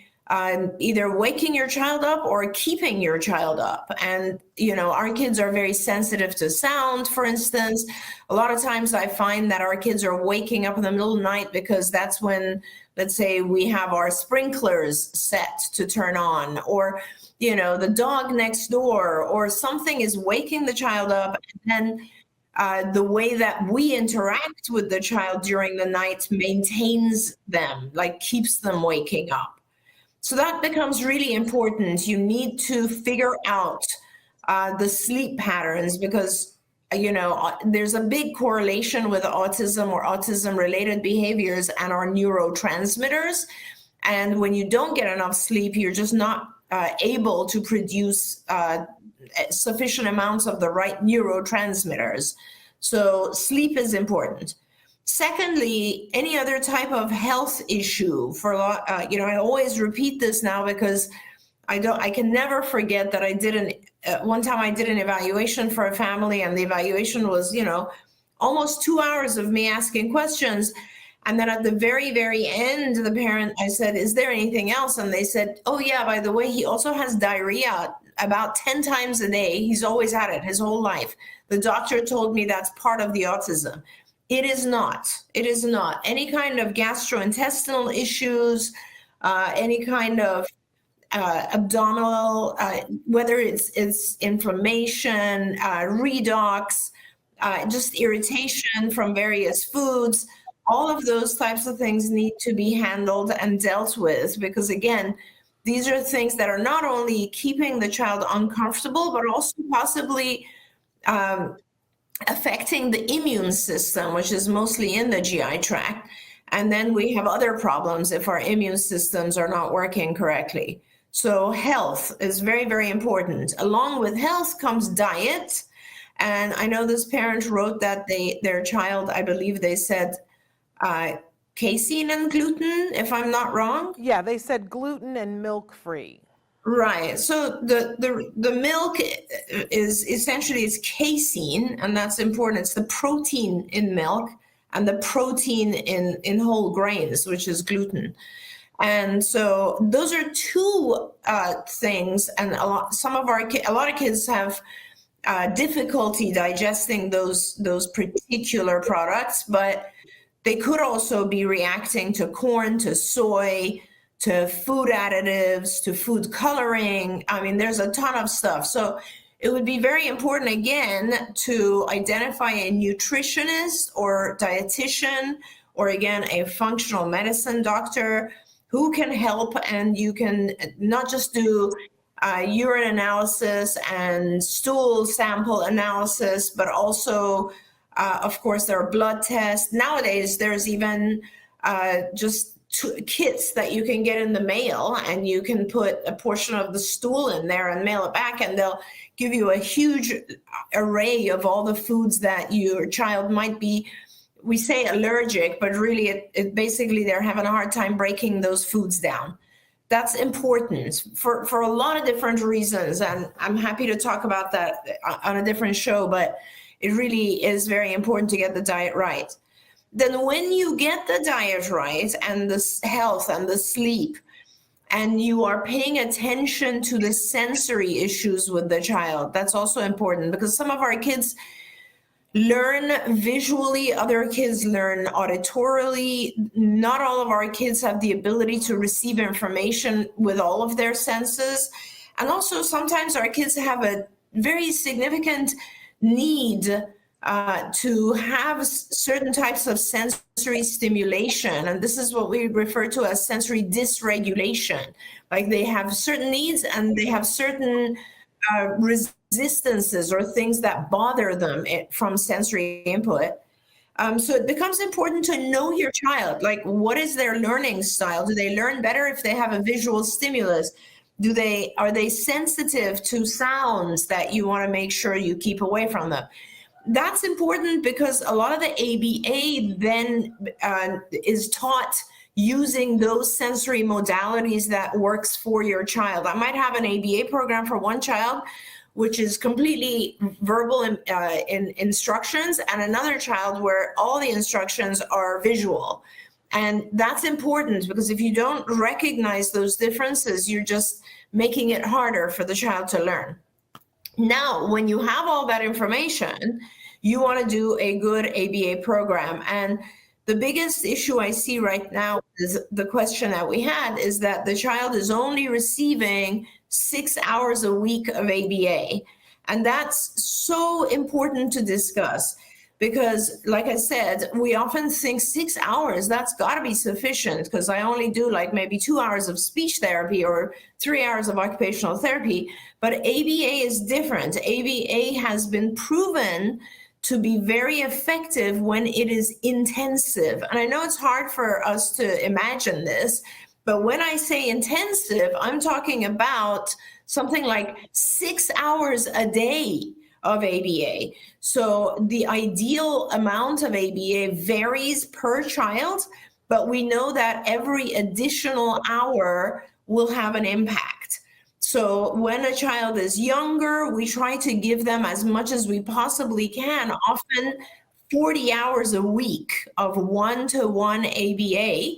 either waking your child up or keeping your child up. And, you know, our kids are very sensitive to sound, for instance. A lot of times I find that our kids are waking up in the middle of the night because that's when, let's say, we have our sprinklers set to turn on, or, you know, the dog next door, or something is waking the child up. And then the way that we interact with the child during the night maintains them, like keeps them waking up. So that becomes really important. You need to figure out the sleep patterns because, you know, there's a big correlation with autism or autism-related behaviors and our neurotransmitters. And when you don't get enough sleep, you're just not able to produce sufficient amounts of the right neurotransmitters. So sleep is important. Secondly, any other type of health issue for you know, I always repeat this now because I can never forget that I did one time I did an evaluation for a family, and the evaluation was, you know, almost 2 hours of me asking questions. And then at the very, very end, the parent, I said, "Is there anything else?" And they said, "Oh yeah, by the way, he also has diarrhea about 10 times a day. He's always had it his whole life. The doctor told me that's part of the autism." It is not. It is not. Any kind of gastrointestinal issues, any kind of abdominal, whether it's inflammation, redox, just irritation from various foods. All of those types of things need to be handled and dealt with, because again, these are things that are not only keeping the child uncomfortable, but also possibly affecting the immune system, which is mostly in the GI tract. And then we have other problems if our immune systems are not working correctly. So health is very, very important. Along with health comes diet. And I know this parent wrote that their child, I believe they said, casein and gluten, if I'm not wrong. Yeah, they said gluten and milk-free. Right. So the milk is essentially is casein, and that's important. It's the protein in milk and the protein in whole grains, which is gluten. And so those are two things. And a lot of kids have difficulty digesting those particular products, but they could also be reacting to corn, to soy, to food additives, to food coloring. I mean, there's a ton of stuff. So it would be very important, again, to identify a nutritionist or dietitian, or again, a functional medicine doctor who can help. And you can not just do urine analysis and stool sample analysis, but also, of course, there are blood tests. Nowadays, there's even just kits that you can get in the mail, and you can put a portion of the stool in there and mail it back, and they'll give you a huge array of all the foods that your child might be, we say allergic, but really it basically they're having a hard time breaking those foods down. That's important for a lot of different reasons, and I'm happy to talk about that on a different show, but it really is very important to get the diet right. Then when you get the diet right, and the health and the sleep, and you are paying attention to the sensory issues with the child, that's also important, because some of our kids learn visually, other kids learn auditorily. Not all of our kids have the ability to receive information with all of their senses. And also sometimes our kids have a very significant need to have certain types of sensory stimulation. And this is what we refer to as sensory dysregulation. Like they have certain needs and they have certain resistances or things that bother them from sensory input. So it becomes important to know your child. Like, what is their learning style? Do they learn better if they have a visual stimulus? Are they sensitive to sounds that you want to make sure you keep away from them? That's important, because a lot of the ABA then is taught using those sensory modalities that works for your child. I might have an ABA program for one child, which is completely verbal in instructions, and another child where all the instructions are visual. And that's important, because if you don't recognize those differences, you're just making it harder for the child to learn. Now, when you have all that information, you want to do a good ABA program. And the biggest issue I see right now is the question that we had is that the child is only receiving 6 hours a week of ABA. And that's so important to discuss, because like I said, we often think 6 hours, that's got to be sufficient, because I only do like maybe 2 hours of speech therapy or 3 hours of occupational therapy. But ABA is different. ABA has been proven to be very effective when it is intensive. And I know it's hard for us to imagine this, but when I say intensive, I'm talking about something like 6 hours a day of ABA. So the ideal amount of ABA varies per child, but we know that every additional hour will have an impact. So when a child is younger, we try to give them as much as we possibly can, often 40 hours a week of one-to-one ABA,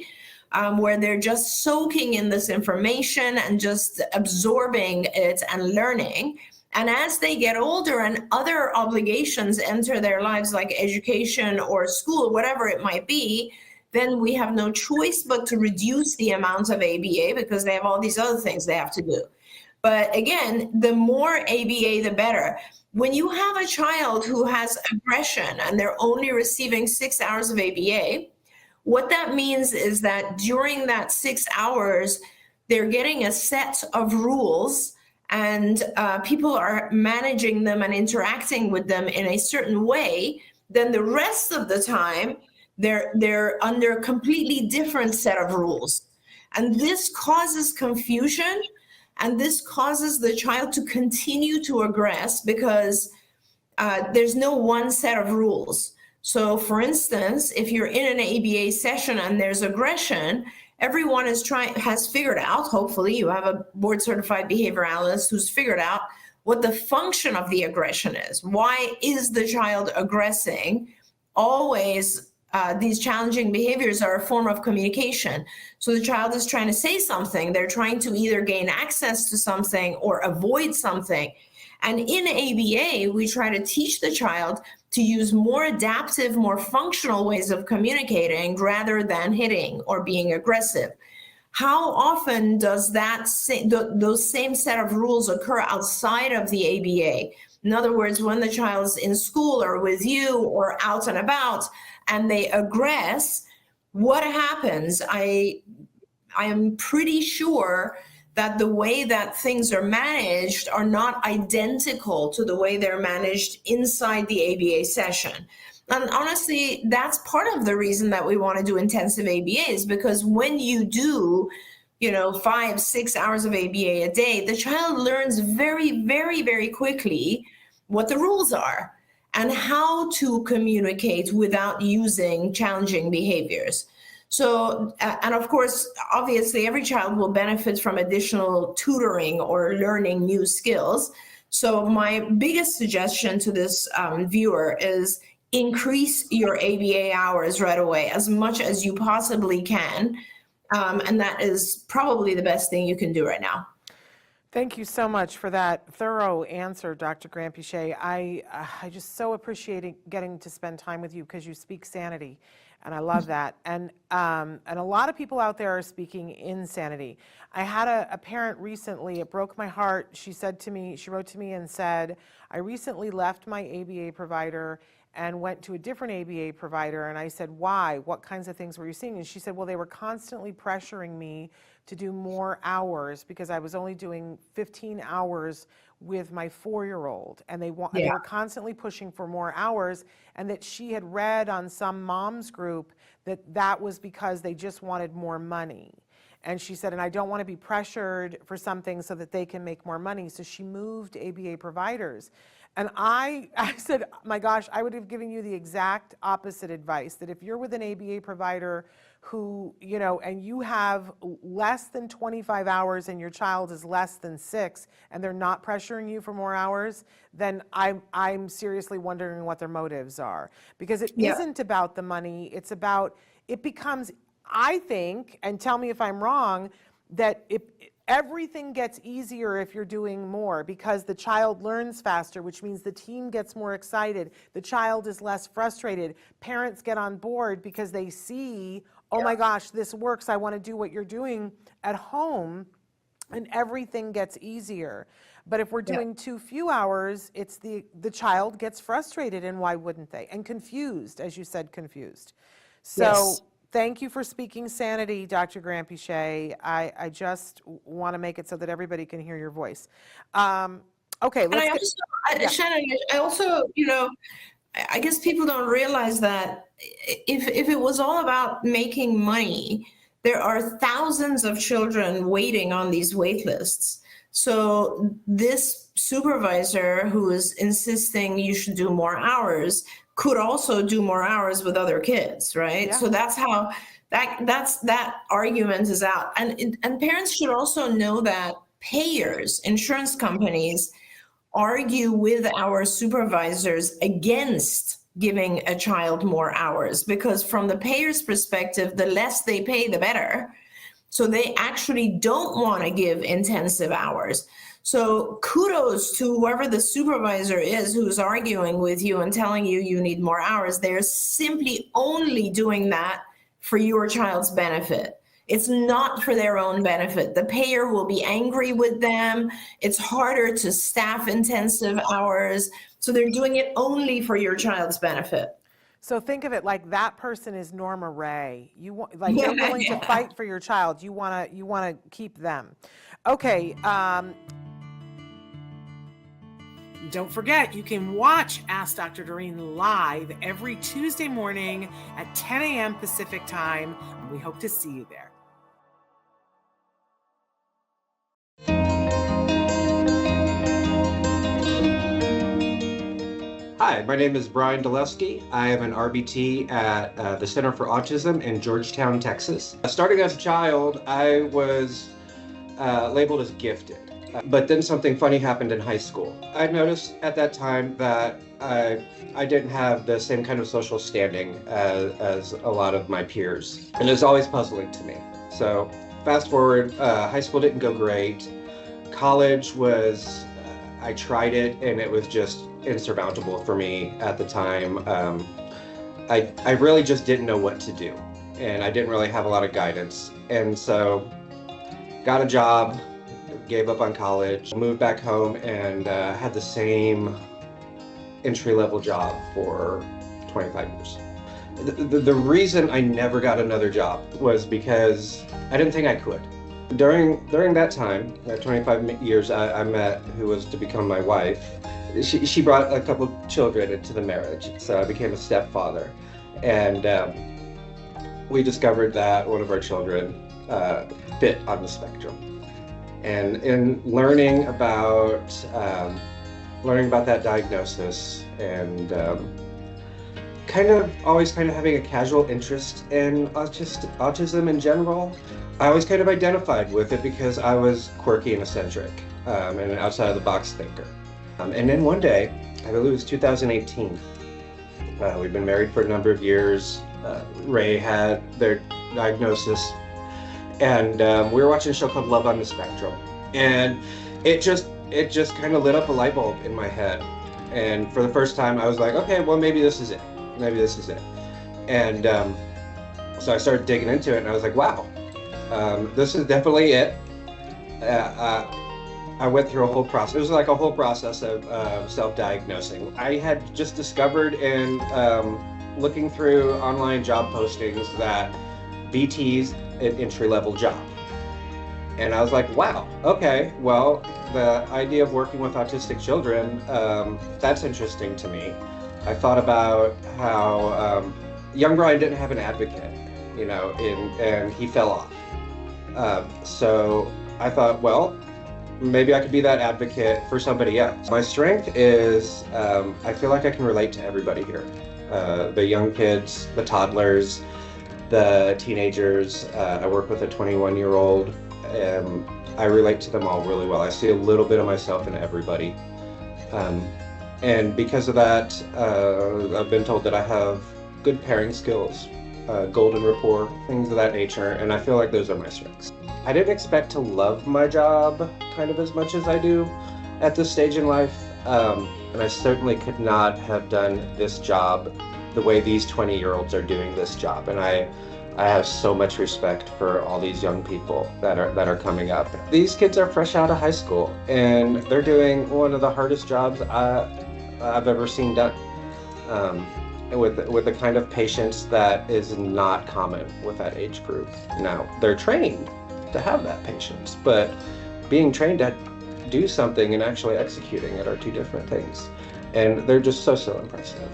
where they're just soaking in this information and just absorbing it and learning. And as they get older and other obligations enter their lives, like education or school, whatever it might be, then we have no choice but to reduce the amount of ABA because they have all these other things they have to do. But again, the more ABA, the better. When you have a child who has aggression and they're only receiving 6 hours of ABA, what that means is that during that 6 hours, they're getting a set of rules and people are managing them and interacting with them in a certain way. Then the rest of the time, they're under a completely different set of rules. And this causes confusion, and this causes the child to continue to aggress because there's no one set of rules. So for instance, if you're in an ABA session and there's aggression, everyone has figured out, hopefully you have a board certified behavior analyst who's figured out what the function of the aggression is. Why is the child aggressing? Always these challenging behaviors are a form of communication. So the child is trying to say something. They're trying to either gain access to something or avoid something. And in ABA, we try to teach the child to use more adaptive, more functional ways of communicating rather than hitting or being aggressive. How often does those same set of rules occur outside of the ABA? In other words, when the child's in school or with you or out and about and they aggress, what happens? I am pretty sure that the way that things are managed are not identical to the way they're managed inside the ABA session. And honestly, that's part of the reason that we want to do intensive ABAs, because when you do, 5-6 hours of ABA a day, the child learns very, very, very quickly what the rules are and how to communicate without using challenging behaviors. So, and of course, obviously, every child will benefit from additional tutoring or learning new skills. So my biggest suggestion to this viewer is increase your ABA hours right away, as much as you possibly can. And that is probably the best thing you can do right now. Thank you so much for that thorough answer, Dr. Granpeesheh. I just so appreciate getting to spend time with you because you speak sanity. And I love that. And a lot of people out there are speaking insanity. I had a parent recently, it broke my heart. She wrote to me and said, I recently left my ABA provider and went to a different ABA provider. And I said, why? What kinds of things were you seeing? And she said, well, they were constantly pressuring me to do more hours because I was only doing 15 hours with my 4-year-old, and they were constantly pushing for more hours, and that she had read on some mom's group that was because they just wanted more money. And she said, and I don't want to be pressured for something so that they can make more money. So she moved ABA providers. And I said, my gosh, I would have given you the exact opposite advice, that if you're with an ABA provider who, and you have less than 25 hours and your child is less than 6 and they're not pressuring you for more hours, then I'm seriously wondering what their motives are. Because it isn't about the money, it becomes, I think, and tell me if I'm wrong, that everything gets easier if you're doing more because the child learns faster, which means the team gets more excited. The child is less frustrated. Parents get on board because they see, oh my gosh, this works. I want to do what you're doing at home, and everything gets easier. But if we're doing too few hours, it's the child gets frustrated, and why wouldn't they? And confused, as you said, confused. So thank you for speaking sanity, Dr. Granpeesheh. I just want to make it so that everybody can hear your voice. Okay, let's Shannon, I also, I guess people don't realize that if it was all about making money, there are thousands of children waiting on these wait lists. So this supervisor who is insisting you should do more hours could also do more hours with other kids, right? So that's how that argument is out. And parents should also know that payers, insurance companies, argue with our supervisors against giving a child more hours, because from the payer's perspective, the less they pay, the better. So they actually don't want to give intensive hours. So kudos to whoever the supervisor is who's arguing with you and telling you you need more hours. They're simply only doing that for your child's benefit. It's not for their own benefit. The payer will be angry with them. It's harder to staff intensive hours. So they're doing it only for your child's benefit. So think of it like that person is Norma Ray. You want, like, they're willing to fight for your child. You wanna keep them. Okay. Don't forget, you can watch Ask Dr. Doreen live every Tuesday morning at 10 a.m. Pacific time. We hope to see you there. Hi, my name is Bryan Dluski. I am an RBT at the Center for Autism in Georgetown, Texas. Starting as a child, I was labeled as gifted. But then something funny happened in high school. I noticed at that time that I didn't have the same kind of social standing as a lot of my peers. And it was always puzzling to me. So fast forward, high school didn't go great. College was, I tried it and it was just insurmountable for me at the time. I really just didn't know what to do. And I didn't really have a lot of guidance. And so got a job, gave up on college, moved back home, and had the same entry-level job for 25 years. The reason I never got another job was because I didn't think I could. During that time, that 25 years, I met who was to become my wife. She brought a couple of children into the marriage, so I became a stepfather. And we discovered that one of our children fit on the spectrum. And in learning about that diagnosis and always having a casual interest in autism in general, I always kind of identified with it because I was quirky and eccentric and an outside of the box thinker. And then one day, I believe it was 2018, we'd been married for a number of years. Ray had their diagnosis. And we were watching a show called Love on the Spectrum, and it just kind of lit up a light bulb in my head. And for the first time, I was like, okay, well, maybe this is it. Maybe this is it. And so I started digging into it, and I was like, wow, this is definitely it. I went through a whole process. It was like a whole process of self-diagnosing. I had just discovered in looking through online job postings that VT's an entry-level job. And I was like, wow, okay, well, the idea of working with autistic children, that's interesting to me. I thought about how young Bryan didn't have an advocate, and he fell off. So I thought, well, maybe I could be that advocate for somebody else. My strength is I feel like I can relate to everybody here. The young kids, the toddlers, the teenagers. I work with a 21-year-old, and I relate to them all really well. I see a little bit of myself in everybody. And because of that, I've been told that I have good pairing skills, golden rapport, things of that nature, and I feel like those are my strengths. I didn't expect to love my job kind of as much as I do at this stage in life, and I certainly could not have done this job the way these 20-year-olds are doing this job. And I have so much respect for all these young people that are coming up. These kids are fresh out of high school, and they're doing one of the hardest jobs I've ever seen done. With the kind of patience that is not common with that age group. Now, they're trained to have that patience, but being trained to do something and actually executing it are two different things. And they're just so impressive.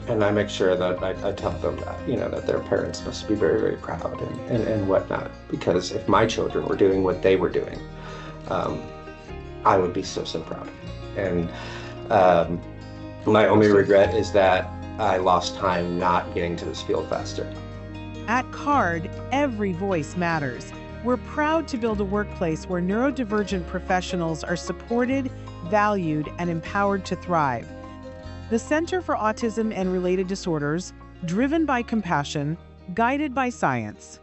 And I make sure that I tell them that, that their parents must be very, very proud and whatnot. Because if my children were doing what they were doing, I would be so proud. And my only regret is that I lost time not getting to this field faster. At CARD, every voice matters. We're proud to build a workplace where neurodivergent professionals are supported, valued, and empowered to thrive. The Center for Autism and Related Disorders, driven by compassion, guided by science.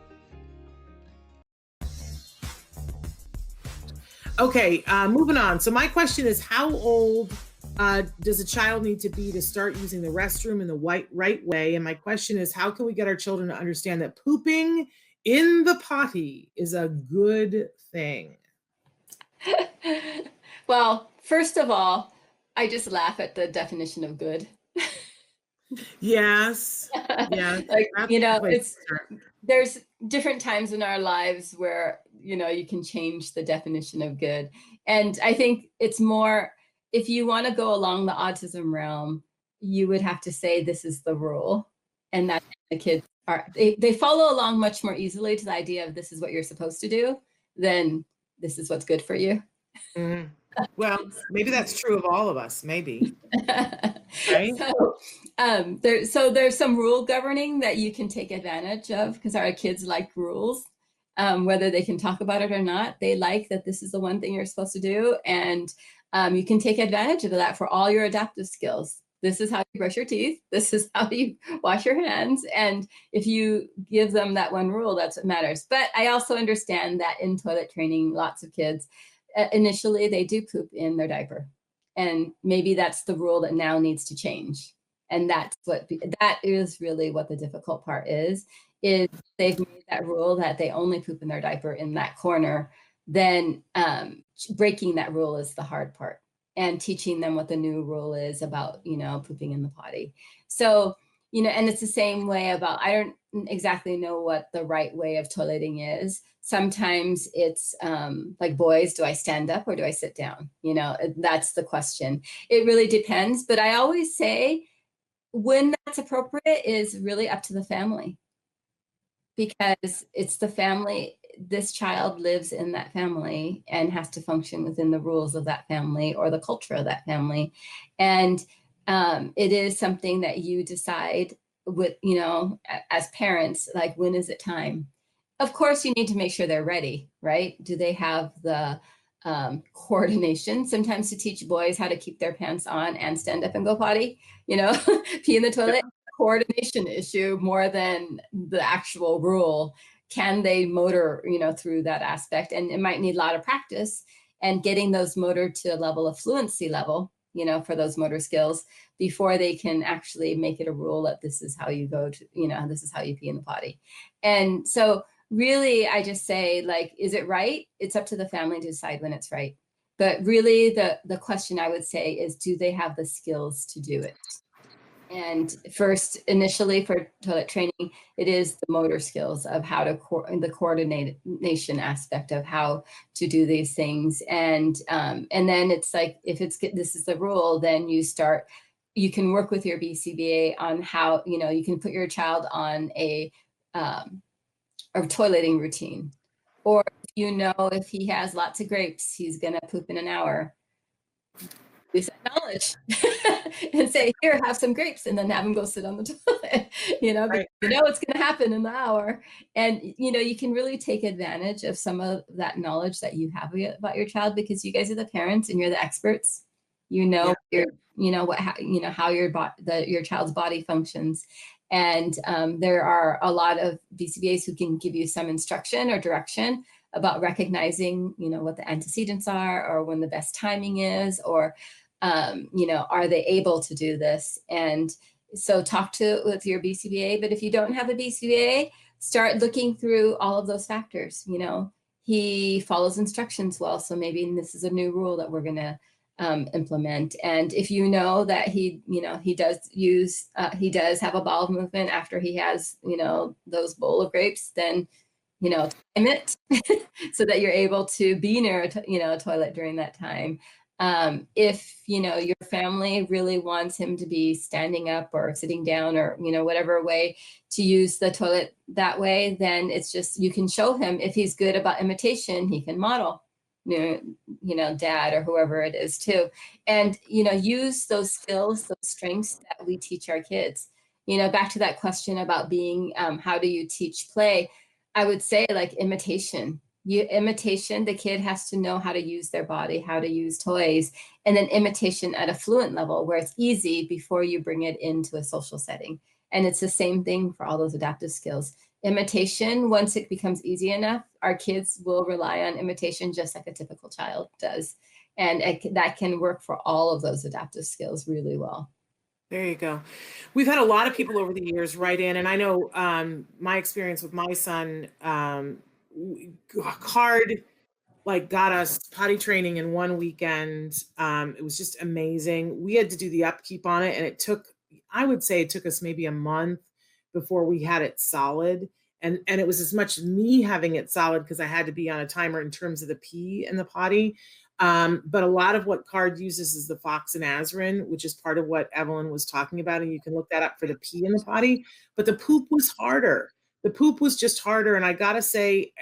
Okay, moving on. So my question is, how old does a child need to be to start using the restroom in the right way? And my question is, how can we get our children to understand that pooping in the potty is a good thing? Well, first of all, I just laugh at the definition of good. Yes. Yeah. Like, that's you know, the place to start. there's different times in our lives where, you know, you can change the definition of good. And I think it's more, if you want to go along the autism realm, you would have to say this is the rule. And that the kids are, they follow along much more easily to the idea of this is what you're supposed to do than this is what's good for you. Mhm. Well, maybe that's true of all of us, maybe. Right? So there's some rule governing that you can take advantage of because our kids like rules, whether they can talk about it or not. They like that this is the one thing you're supposed to do. And you can take advantage of that for all your adaptive skills. This is how you brush your teeth. This is how you wash your hands. And if you give them that one rule, that's what matters. But I also understand that in toilet training, lots of kids, initially they do poop in their diaper. And maybe that's the rule that now needs to change. And that is really what the difficult part is they've made that rule that they only poop in their diaper in that corner. Then breaking that rule is the hard part, and teaching them what the new rule is about, you know, pooping in the potty. So, you know, and it's the same way about, I don't exactly know what the right way of toileting is. Sometimes it's like boys, do I stand up or do I sit down? You know, that's the question. It really depends. But I always say when that's appropriate is really up to the family, because it's the family. This child lives in that family and has to function within the rules of that family or the culture of that family. And it is something that you decide with, you know, as parents, like, when is it time? Of course, you need to make sure they're ready, right? Do they have the coordination sometimes to teach boys how to keep their pants on and stand up and go potty, you know, pee in the toilet? Coordination issue more than the actual rule. Can they motor, you know, through that aspect? And it might need a lot of practice and getting those motor to a level of fluency level, you know, for those motor skills before they can actually make it a rule that this is how you go to, you know, this is how you pee in the potty. And so really, I just say, like, is it right? It's up to the family to decide when it's right. But really the question I would say is, do they have the skills to do it? And first, initially for toilet training, it is the motor skills of how to the coordination aspect of how to do these things. And then it's like, if this is the rule, then you can work with your BCBA on how, you know, you can put your child on a toileting routine. Or, you know, if he has lots of grapes, he's going to poop in an hour. Use that knowledge and say, here, have some grapes, and then have him go sit on the toilet, you know, right. You know, it's going to happen in the hour. And, you know, you can really take advantage of some of that knowledge that you have about your child, because you guys are the parents and you're the experts, you know, yeah. How your child's body functions. And there are a lot of BCBAs who can give you some instruction or direction about recognizing, you know, what the antecedents are, or when the best timing is, or, you know, are they able to do this? And so talk with your BCBA. But if you don't have a BCBA, start looking through all of those factors. You know, he follows instructions well, so maybe this is a new rule that we're going to implement. And if you know that he does have a bowel movement after he has, you know, those bowl of grapes, then, you know, time it so that you're able to be near a toilet during that time. If, you know, your family really wants him to be standing up or sitting down, or, you know, whatever way to use the toilet that way, then it's just, you can show him. If he's good about imitation, he can model, you know, dad or whoever it is too. And, you know, use those skills, those strengths that we teach our kids. You know, back to that question about being, how do you teach play? I would say, like, imitation. The kid has to know how to use their body, how to use toys, and then imitation at a fluent level where it's easy before you bring it into a social setting. And it's the same thing for all those adaptive skills. Imitation, once it becomes easy enough, our kids will rely on imitation just like a typical child does. And that can work for all of those adaptive skills really well. There you go. We've had a lot of people over the years write in, and I know my experience with my son, CARD got us potty training in one weekend. It was just amazing. We had to do the upkeep on it, and I would say it took us maybe a month before we had it solid. And it was as much me having it solid because I had to be on a timer in terms of the pee and the potty. But a lot of what CARD uses is the foxanazrin, which is part of what Evelyn was talking about. And you can look that up for the pee and the potty. But the poop was harder. The poop was just harder. And I got to say,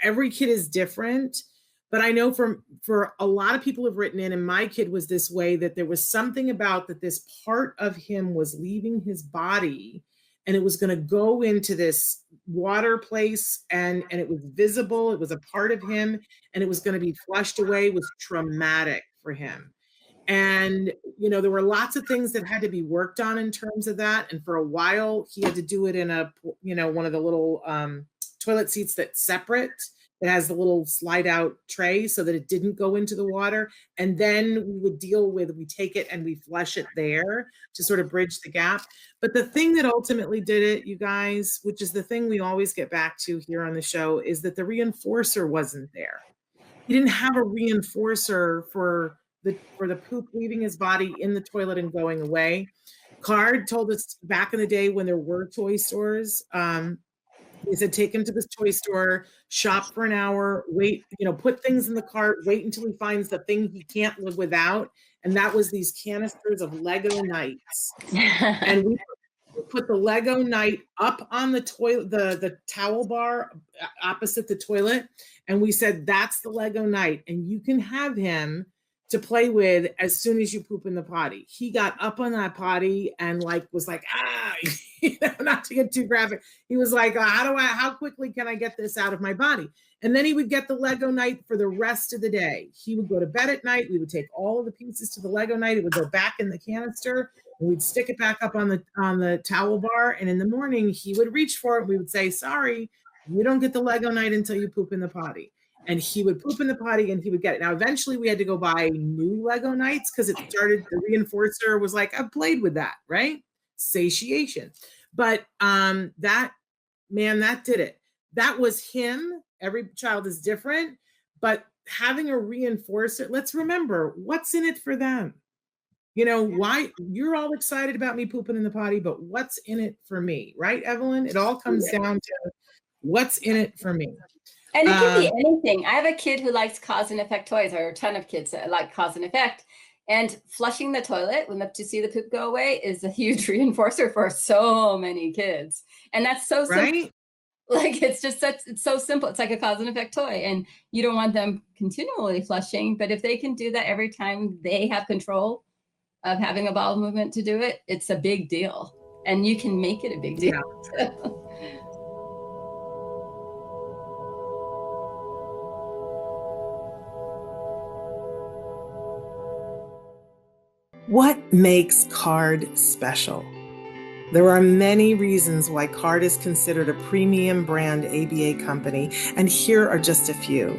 every kid is different. But I know for a lot of people have written in, and my kid was this way, that there was something about that this part of him was leaving his body and it was going to go into this water place, and it was visible. It was a part of him, and it was going to be flushed away. It was traumatic for him. And, there were lots of things that had to be worked on in terms of that. And for a while, he had to do it in one of the little toilet seats that's separate. It has the little slide out tray so that it didn't go into the water. And then we take it and we flush it there to sort of bridge the gap. But the thing that ultimately did it, you guys, which is the thing we always get back to here on the show, is that the reinforcer wasn't there. He didn't have a reinforcer for the poop leaving his body in the toilet and going away. CARD told us back in the day when there were toy stores, he said, take him to this toy store, shop for an hour, wait, put things in the cart, wait until he finds the thing he can't live without. And that was these canisters of Lego Knights. And we put the Lego Knight up on the toilet, the towel bar opposite the toilet. And we said, that's the Lego Knight. And you can have him to play with as soon as you poop in the potty. He got up on that potty and was like, not to get too graphic. He was like, how quickly can I get this out of my body? And then he would get the Lego Knight for the rest of the day. He would go to bed at night. We would take all of the pieces to the Lego Knight. It would go back in the canister. And we'd stick it back up on the towel bar. And in the morning, he would reach for it. We would say, sorry, you don't get the Lego Knight until you poop in the potty. And he would poop in the potty and he would get it. Now, eventually we had to go buy new Lego Knights because the reinforcer was like, I've played with that, right? Satiation. But that did it. That was him. Every child is different, but having a reinforcer, let's remember what's in it for them. Why you're all excited about me pooping in the potty, but what's in it for me, right, Evelyn? It all comes down to what's in it for me. And it can be anything. I have a kid who likes cause and effect toys, or a ton of kids that like cause and effect. And flushing the toilet to see the poop go away is a huge reinforcer for so many kids. And that's so simple. Right? It's so simple. It's like a cause and effect toy. And you don't want them continually flushing. But if they can do that every time they have control of having a bowel movement to do it, it's a big deal. And you can make it a big deal. Yeah. What makes CARD special? There are many reasons why CARD is considered a premium brand ABA company, and here are just a few.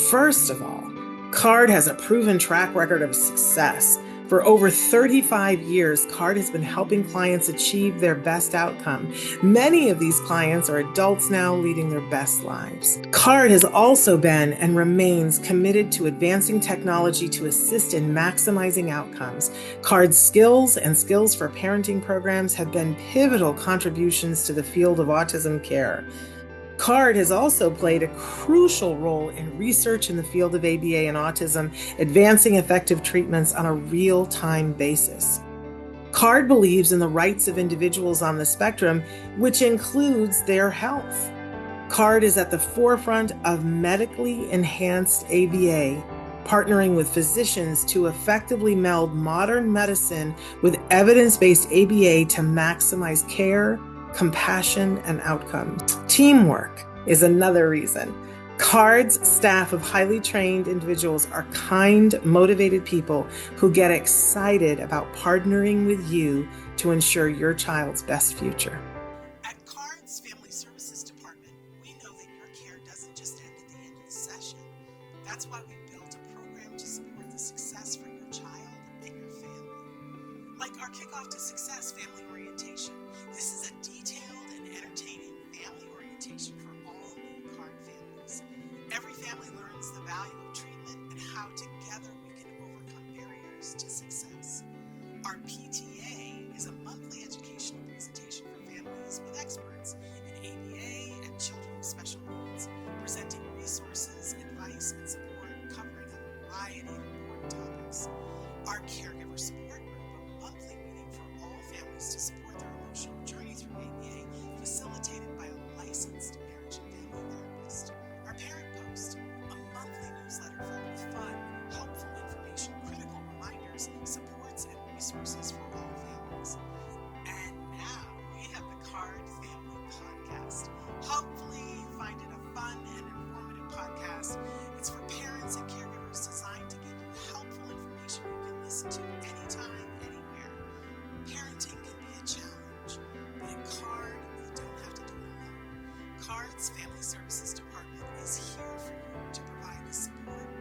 First of all, CARD has a proven track record of success. For over 35 years, CARD has been helping clients achieve their best outcome. Many of these clients are adults now leading their best lives. CARD has also been and remains committed to advancing technology to assist in maximizing outcomes. CARD's skills and skills for parenting programs have been pivotal contributions to the field of autism care. CARD has also played a crucial role in research in the field of ABA and autism, advancing effective treatments on a real-time basis. CARD believes in the rights of individuals on the spectrum, which includes their health. CARD is at the forefront of medically enhanced ABA, partnering with physicians to effectively meld modern medicine with evidence-based ABA to maximize care, compassion, and outcomes. Teamwork is another reason. CARD's staff of highly trained individuals are kind, motivated people who get excited about partnering with you to ensure your child's best future. At CARD's Family Services Department, we know that your care doesn't just end at the end of the session. That's why we built a program Our Kickoff to Success Family Orientation. This is a detailed and entertaining family orientation for all new CARD families. Every family learns the value of treatment and how together we can overcome barriers to success. Our PTA is a monthly educational presentation for families with experts in ABA and children with special needs, presenting resources, advice, and support covering a variety of important topics. Our Caregiver Support Group, a monthly meeting for all families to support their emotional journey through ABA, facilitated by a licensed marriage and family therapist. Our Parent Post, a monthly newsletter filled with fun, helpful information, critical reminders, supports, and resources for all families. And now we have the CARD Family Podcast. Hopefully you find it a fun and informative podcast. It's for parents and caregivers designed to give you helpful information you can listen to anytime, anywhere. Parenting can be a challenge, but at CARD, you don't have to do it alone. CARD's Family Services Department is here for you to provide the support